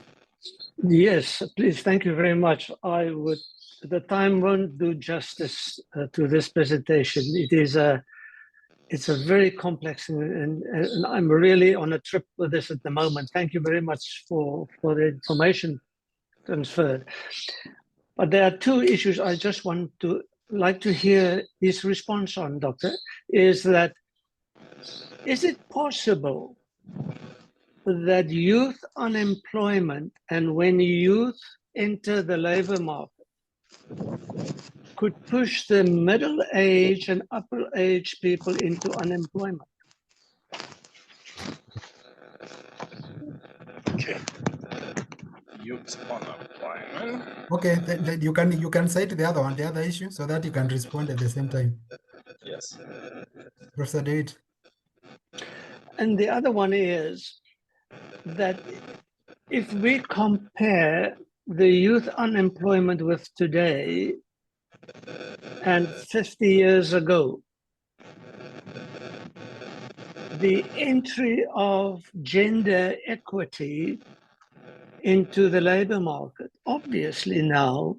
Yes, please. Thank you very much. The time won't do justice to this presentation. It's a very complex, and I'm really on a trip with this at the moment. Thank you very much for the information transferred. But there are two issues I just like to hear his response on, Doctor. Is it possible that youth unemployment, and when youth enter the labor market, could push the middle-aged and upper-aged people into unemployment? Okay. Youth unemployment. Okay, then you can cite the other issue, so that you can respond at the same time. Yes. Professor David. And the other one is that if we compare the youth unemployment with today and 50 years ago, the entry of gender equity into the labor market obviously now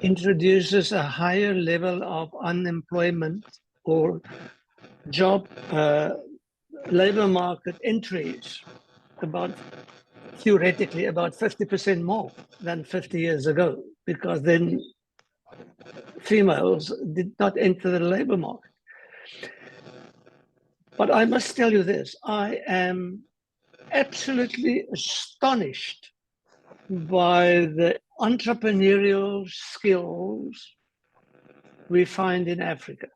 introduces a higher level of unemployment or job labor market entries, theoretically about 50% more than 50 years ago, because then females did not enter the labor market. But I must tell you this, I am absolutely astonished by the entrepreneurial skills we find in Africa.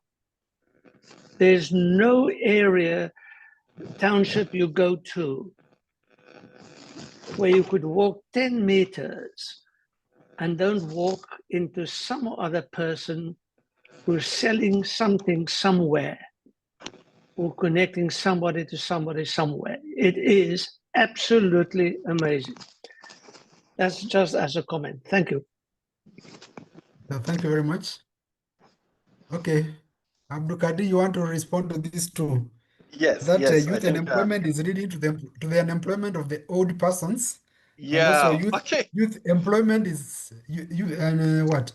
There's no area, township you go to, where you could walk 10 meters and don't walk into some other person who's selling something somewhere or connecting somebody to somebody somewhere. It is absolutely amazing. That's just as a comment. Thank you. Thank you very much. Okay. Abdulkadir, you want to respond to these two Yes, that yes, I youth think, unemployment is leading to the unemployment of the old persons, and also yeah, okay. youth employment is and what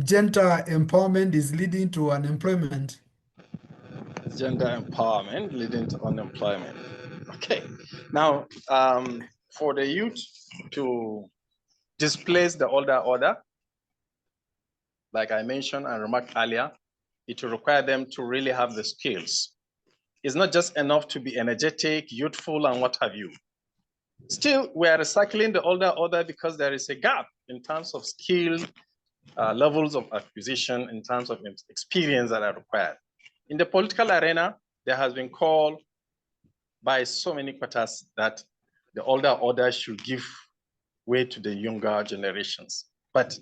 gender empowerment is leading to unemployment. Gender empowerment leading to unemployment. Okay. Now, for the youth to displace the older order, like I mentioned and remarked earlier, it will require them to really have the skills. It's not just enough to be energetic, youthful, and what have you. Still, we are recycling the older order because there is a gap in terms of skill, levels of acquisition, in terms of experience that are required. In the political arena, there has been called by so many quarters that the older order should give way to the younger generations. But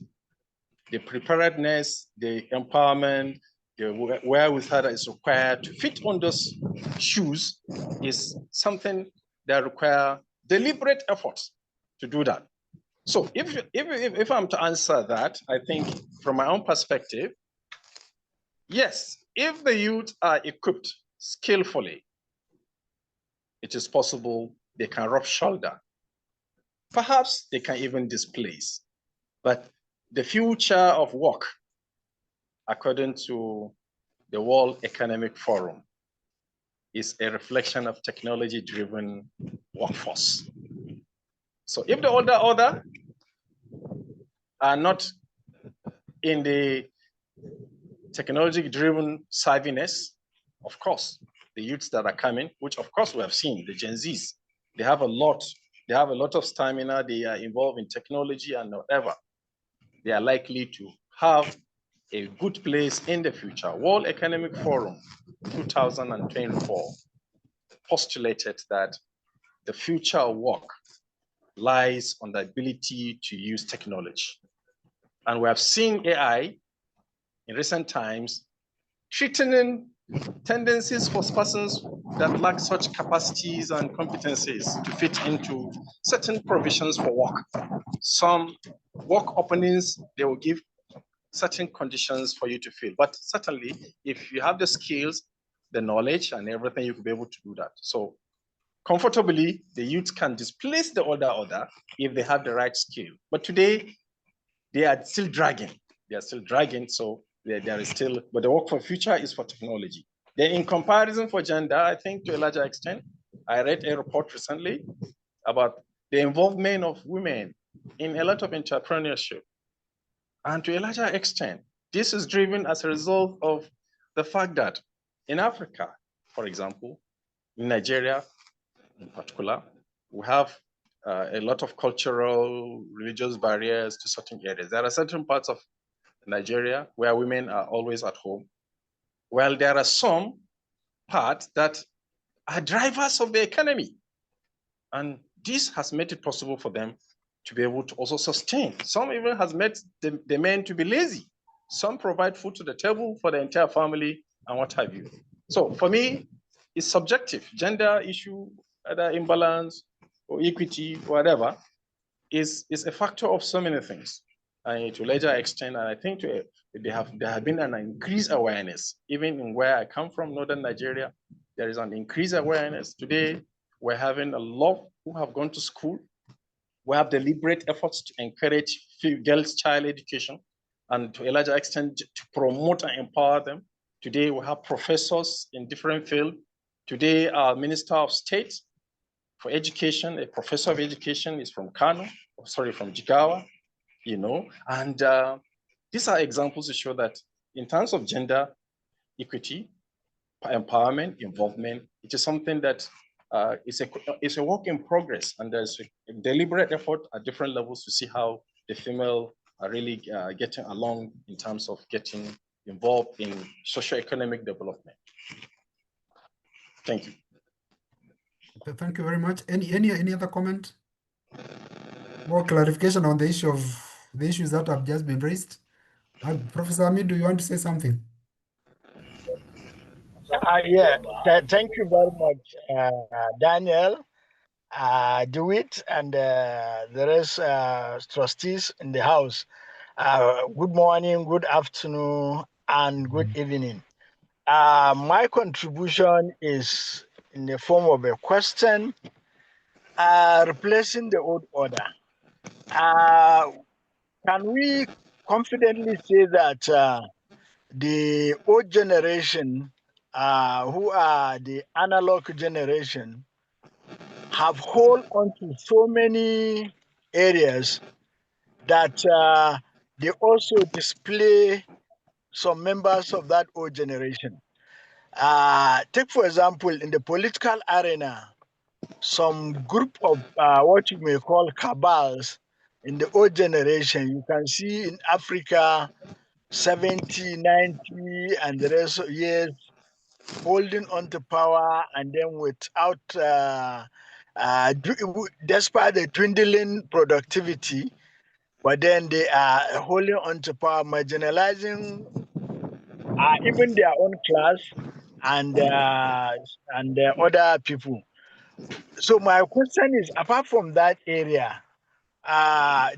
the preparedness, the empowerment, the wherewithal that is required to fit on those shoes is something that requires deliberate efforts to do that. So if I'm to answer that, I think from my own perspective, yes, if the youth are equipped skillfully, it is possible they can rub shoulder. Perhaps they can even displace. But the future of work, according to the World Economic Forum, is a reflection of technology-driven workforce. So if the older order are not in the technology-driven savviness, of course, the youths that are coming, which of course we have seen, the Gen Zs, they have a lot of stamina, they are involved in technology and whatever. They are likely to have a good place in the future. World Economic Forum 2024 postulated that the future of work lies on the ability to use technology. And we have seen AI in recent times threatening tendencies for persons that lack such capacities and competencies to fit into certain provisions for work. Some work openings, they will give certain conditions for you to fill. But certainly, if you have the skills, the knowledge, and everything, you could be able to do that. So comfortably, the youth can displace the older order if they have the right skill. But today, they are still dragging. They are still dragging, so there is still, but the work for future is for technology. Then in comparison for gender, I think to a larger extent, I read a report recently about the involvement of women in a lot of entrepreneurship. And to a larger extent, this is driven as a result of the fact that in Africa, for example, in Nigeria in particular, we have a lot of cultural, religious barriers to certain areas. There are certain parts of Nigeria where women are always at home, while there are some parts that are drivers of the economy. And this has made it possible for them to be able to also sustain. Some even has made the men to be lazy. Some provide food to the table for the entire family and what have you. So for me, it's subjective. Gender issue, either imbalance or equity, whatever, is a factor of so many things. And to a larger extent, and I think there have been an increased awareness, even in where I come from, northern Nigeria, there is an increased awareness. Today, we're having a lot who have gone to school. We have deliberate efforts to encourage girls' child education and to a larger extent to promote and empower them. Today, we have professors in different fields. Today, our Minister of State for Education, a professor of education is from Kano, from Jigawa, and these are examples to show that in terms of gender equity, empowerment, involvement, it is something that is a work in progress, and there's a deliberate effort at different levels to see how the female are really getting along in terms of getting involved in socio-economic development. Thank you. Thank you very much. Any other comment? More clarification on the issues that have just been raised? Professor Amid, do you want to say something? Yeah, thank you very much, Daniel, DeWitt, and the rest trustees in the house. Good morning, good afternoon, and good evening. My contribution is in the form of a question, replacing the old order. Can we confidently say that the old generation, who are the analog generation, have hold on to so many areas that they also display some members of that old generation? Take, for example, in the political arena, some group of what you may call cabals in the old generation, you can see in Africa 70, 90, and the rest of years holding on to power, and then without, despite the dwindling productivity, but then they are holding on to power, marginalizing even their own class and other people. So my question is, apart from that area,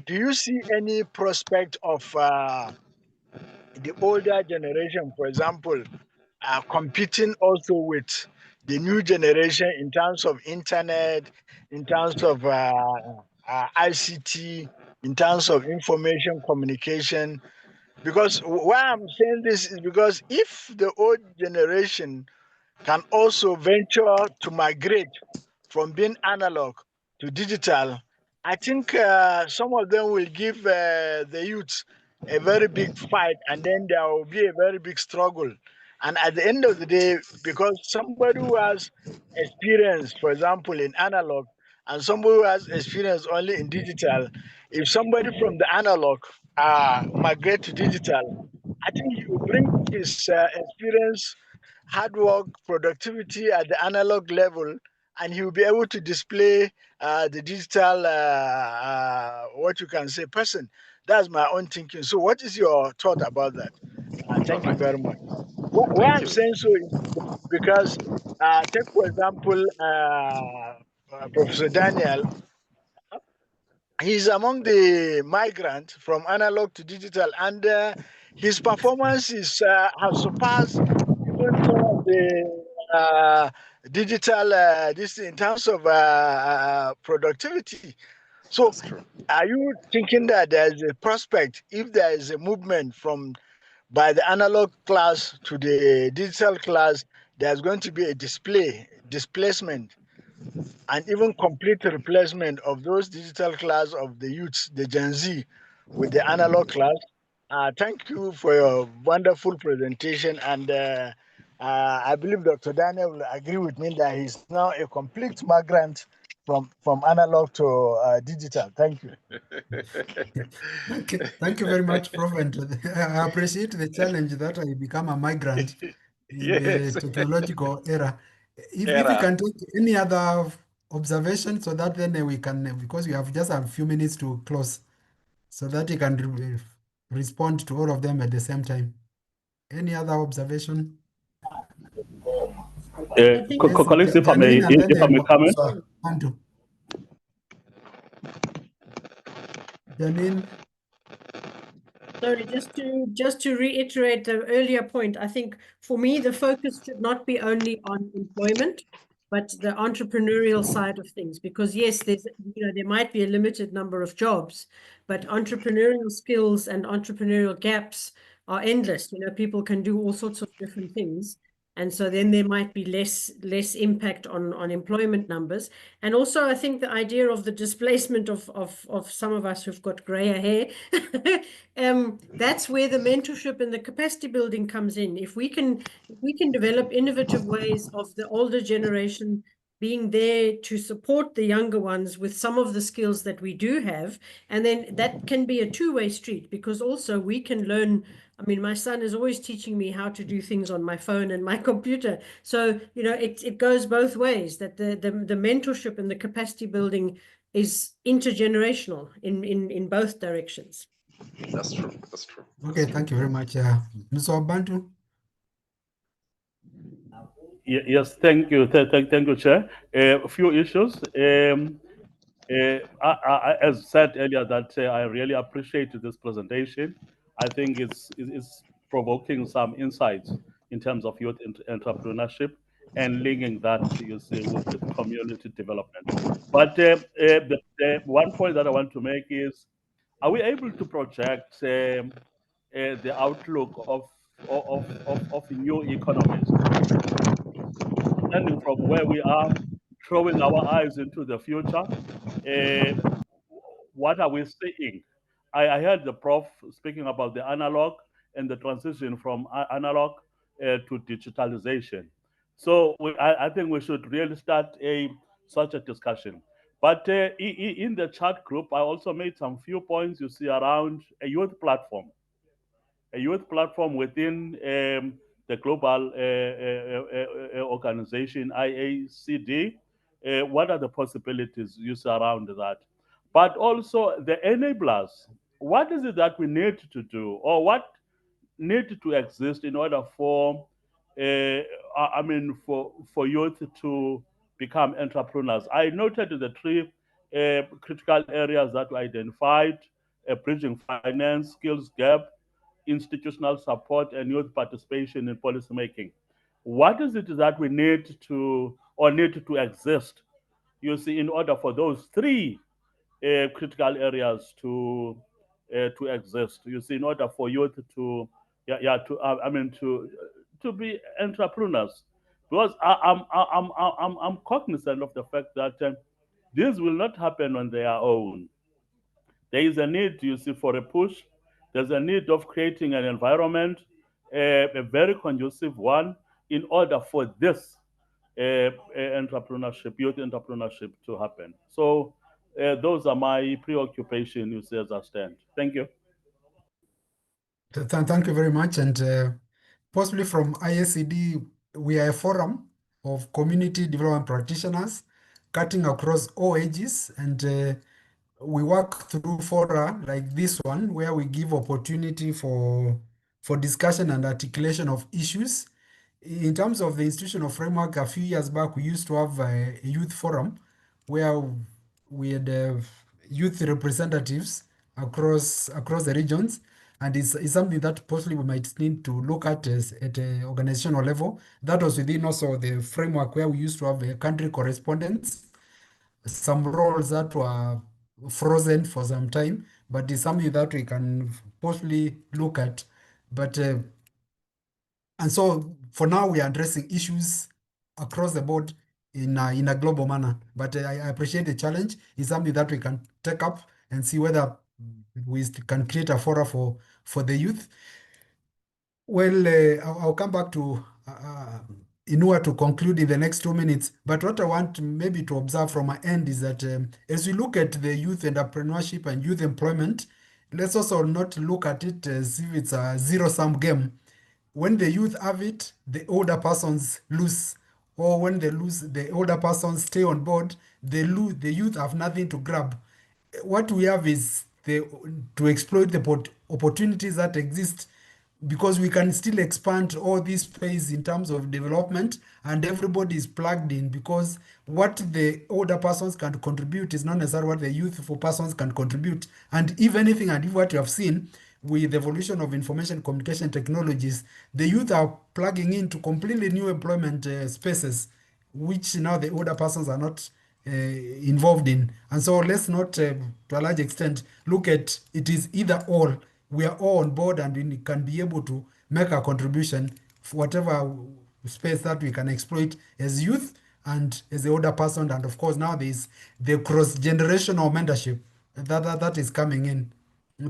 do you see any prospect of the older generation, for example, competing also with the new generation in terms of internet, in terms of ICT, in terms of information communication? Because why I'm saying this is because if the old generation can also venture to migrate from being analog to digital, I think some of them will give the youth a very big fight, and then there will be a very big struggle. And at the end of the day, because somebody who has experience, for example, in analog, and somebody who has experience only in digital, if somebody from the analog migrate to digital, I think he will bring his experience, hard work, productivity at the analog level, and he will be able to display the digital, what you can say, person. That's my own thinking. So what is your thought about that? Thank you very much. Why I'm saying so is because, take for example, Professor Daniel, he's among the migrants from analog to digital, and his performances have surpassed even some of the digital this in terms of productivity. So are you thinking that there's a prospect if there is a movement from by the analog class to the digital class, there's going to be a displacement and even complete replacement of those digital class of the youths, the Gen Z, with the analog class? Thank you for your wonderful presentation, and I believe Dr. Daniel will agree with me that he's now a complete migrant from analog to digital. Thank you. Thank you very much, Prof. And I appreciate the challenge that I become a migrant in the technological era. If we can take any other observation, so that then we can, because we have just a few minutes to close, so that you can respond to all of them at the same time. Any other observation? Colleagues, if I may comment. Janine. Sorry, just to reiterate the earlier point, I think for me the focus should not be only on employment, but the entrepreneurial side of things. Because yes, there's there might be a limited number of jobs, but entrepreneurial skills and entrepreneurial gaps are endless. People can do all sorts of different things. And so then there might be less impact on employment numbers. And also, I think the idea of the displacement of some of us who've got grayer hair, that's where the mentorship and the capacity building comes in. If we can develop innovative ways of the older generation being there to support the younger ones with some of the skills that we do have, and then that can be a two-way street, because also we can learn. I mean, my son is always teaching me how to do things on my phone and my computer. So, it goes both ways, that the mentorship and the capacity building is intergenerational in both directions. That's true. That's true. Okay, thank you very much. Mr. Obantu. Yes, thank you. Thank you, Chair. A few issues. As said earlier, that I really appreciate this presentation. I think it's provoking some insights in terms of youth entrepreneurship and linking that, you see, with community development. But the one point that I want to make is, are we able to project the outlook of new economies, standing from where we are, throwing our eyes into the future? What are we seeing? I heard the prof speaking about the analog and the transition from analog to digitalization. So I think we should really start such a discussion. But in the chat group, I also made some few points, you see, around a youth platform within the global organization, IACD. What are the possibilities you see around that? But also the enablers. What is it that we need to do, or what need to exist in order for, for youth to become entrepreneurs? I noted the three critical areas that we identified: bridging finance, skills gap, institutional support, and youth participation in policy making. What is it that we need to exist, you see, in order for those three critical areas to exist? You see, in order for youth to to be entrepreneurs, because I'm cognizant of the fact that this will not happen on their own. There is a need, you see, for a push. There's a need of creating an environment, a very conducive one, in order for this entrepreneurship, youth entrepreneurship, to happen. So those are my preoccupations, you see, as I stand. Thank you. Thank you very much. And possibly from IACD, we are a forum of community development practitioners cutting across all ages, and we work through fora like this one, where we give opportunity for discussion and articulation of issues. In terms of the institutional framework, a few years back, we used to have a youth forum where we had youth representatives across the regions, and it's something that possibly we might need to look at at an organizational level. That was within also the framework where we used to have a country correspondents, some roles that were frozen for some time, but it's something that we can possibly look at. But and so for now, we are addressing issues across the board in a global manner. But I appreciate the challenge. It's something that we can take up and see whether we can create a forum for the youth. Well, I'll come back to Inuwa to conclude in the next 2 minutes. But what I want maybe to observe from my end is that as we look at the youth entrepreneurship and youth employment, let's also not look at it as if it's a zero-sum game. When the youth have it, the older persons lose. Or when they lose, the older persons stay on board, they lose, the youth have nothing to grab. What we have is to exploit the opportunities that exist, because we can still expand all this space in terms of development, and everybody is plugged in, because what the older persons can contribute is not necessarily what the youthful persons can contribute. And if anything, and if what you have seen with the evolution of information communication technologies, the youth are plugging into completely new employment spaces, which now the older persons are not involved in. And so let's not, to a large extent, look at it is either or. We are all on board, and we can be able to make a contribution for whatever space that we can exploit as youth and as the older person. And of course, now there is the cross-generational mentorship that is coming in.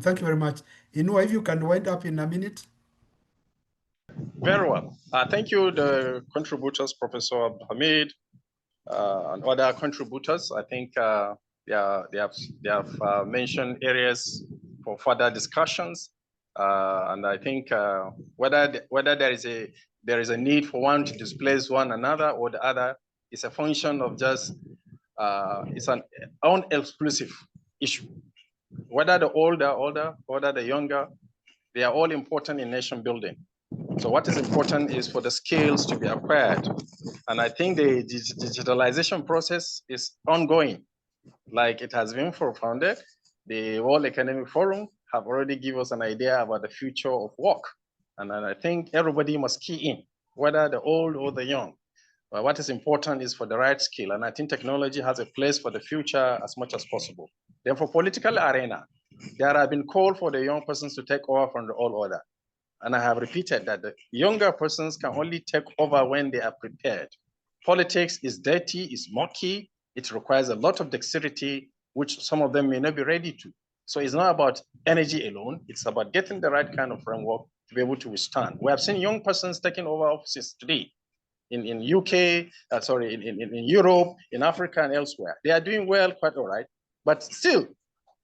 Thank you very much. Inuwa, if you can wind up in a minute. Very well. Thank you, the contributors, Professor Abdulhamid, and other contributors. I think they have mentioned areas for further discussions, and I think whether there is a need for one to displace one another or the other is a function of just it's an unexclusive issue. Whether the older, whether the younger, they are all important in nation building. So what is important is for the skills to be acquired. And I think the digitalization process is ongoing, like it has been founded. The World Economic Forum have already given us an idea about the future of work. And I think everybody must key in, whether the old or the young. But what is important is for the right skill. And I think technology has a place for the future as much as possible. Then for political arena, there have been called for the young persons to take over from the old order. And I have repeated that the younger persons can only take over when they are prepared. Politics is dirty, is murky, it requires a lot of dexterity, which some of them may not be ready to. So it's not about energy alone, it's about getting the right kind of framework to be able to withstand. We have seen young persons taking over offices today in UK, in Europe, in Africa and elsewhere. They are doing well, quite all right, but still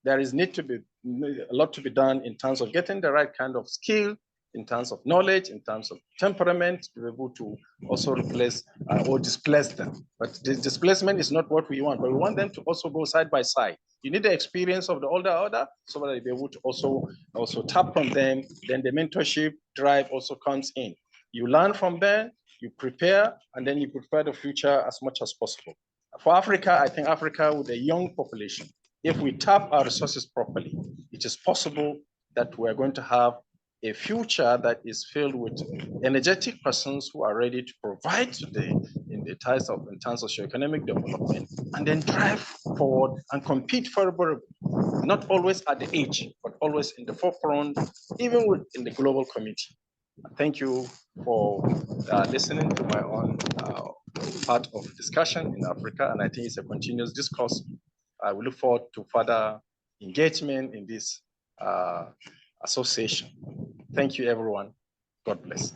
there is need to be a lot to be done in terms of getting the right kind of skill, in terms of knowledge, in terms of temperament, to be able to also replace or displace them. But the displacement is not what we want, but we want them to also go side by side. You need the experience of the older order so that you'll be able to also tap from them. Then the mentorship drive also comes in. You learn from them, you prepare, and then you prepare the future as much as possible. For Africa, I think Africa with a young population, if we tap our resources properly, it is possible that we're going to have a future that is filled with energetic persons who are ready to provide today in terms of socioeconomic development, and then drive forward and compete favorably, not always at the edge, but always in the forefront, even in the global community. Thank you for listening to my own part of discussion in Africa, and I think it's a continuous discourse. I will look forward to further engagement in this association. Thank you, everyone. God bless.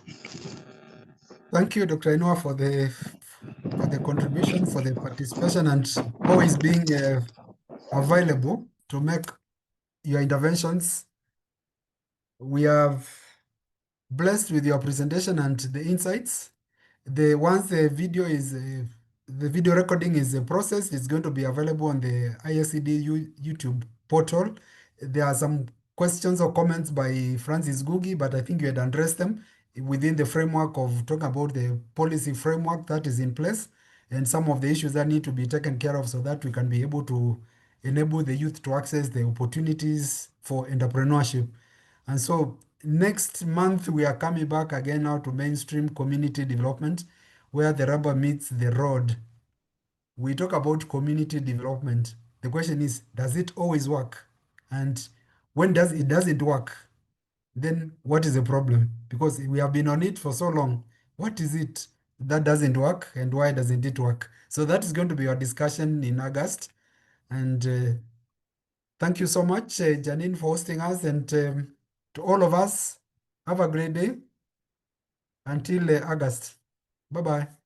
Thank you, Dr. Inuwa, for the contribution, for the participation, and always being available to make your interventions. We are blessed with your presentation and the insights. Once the video recording is processed, it's going to be available on the IACD YouTube portal. There are some questions or comments by Francis Gugi, but I think you had addressed them within the framework of talking about the policy framework that is in place and some of the issues that need to be taken care of so that we can be able to enable the youth to access the opportunities for entrepreneurship. And so next month, we are coming back again now to mainstream community development, where the rubber meets the road. We talk about community development. The question is, does it always work? And when it doesn't work, then what is the problem? Because we have been on it for so long. What is it that doesn't work and why doesn't it work? So that is going to be our discussion in August. And thank you so much, Janine, for hosting us. And to all of us, have a great day. Until August. Bye-bye.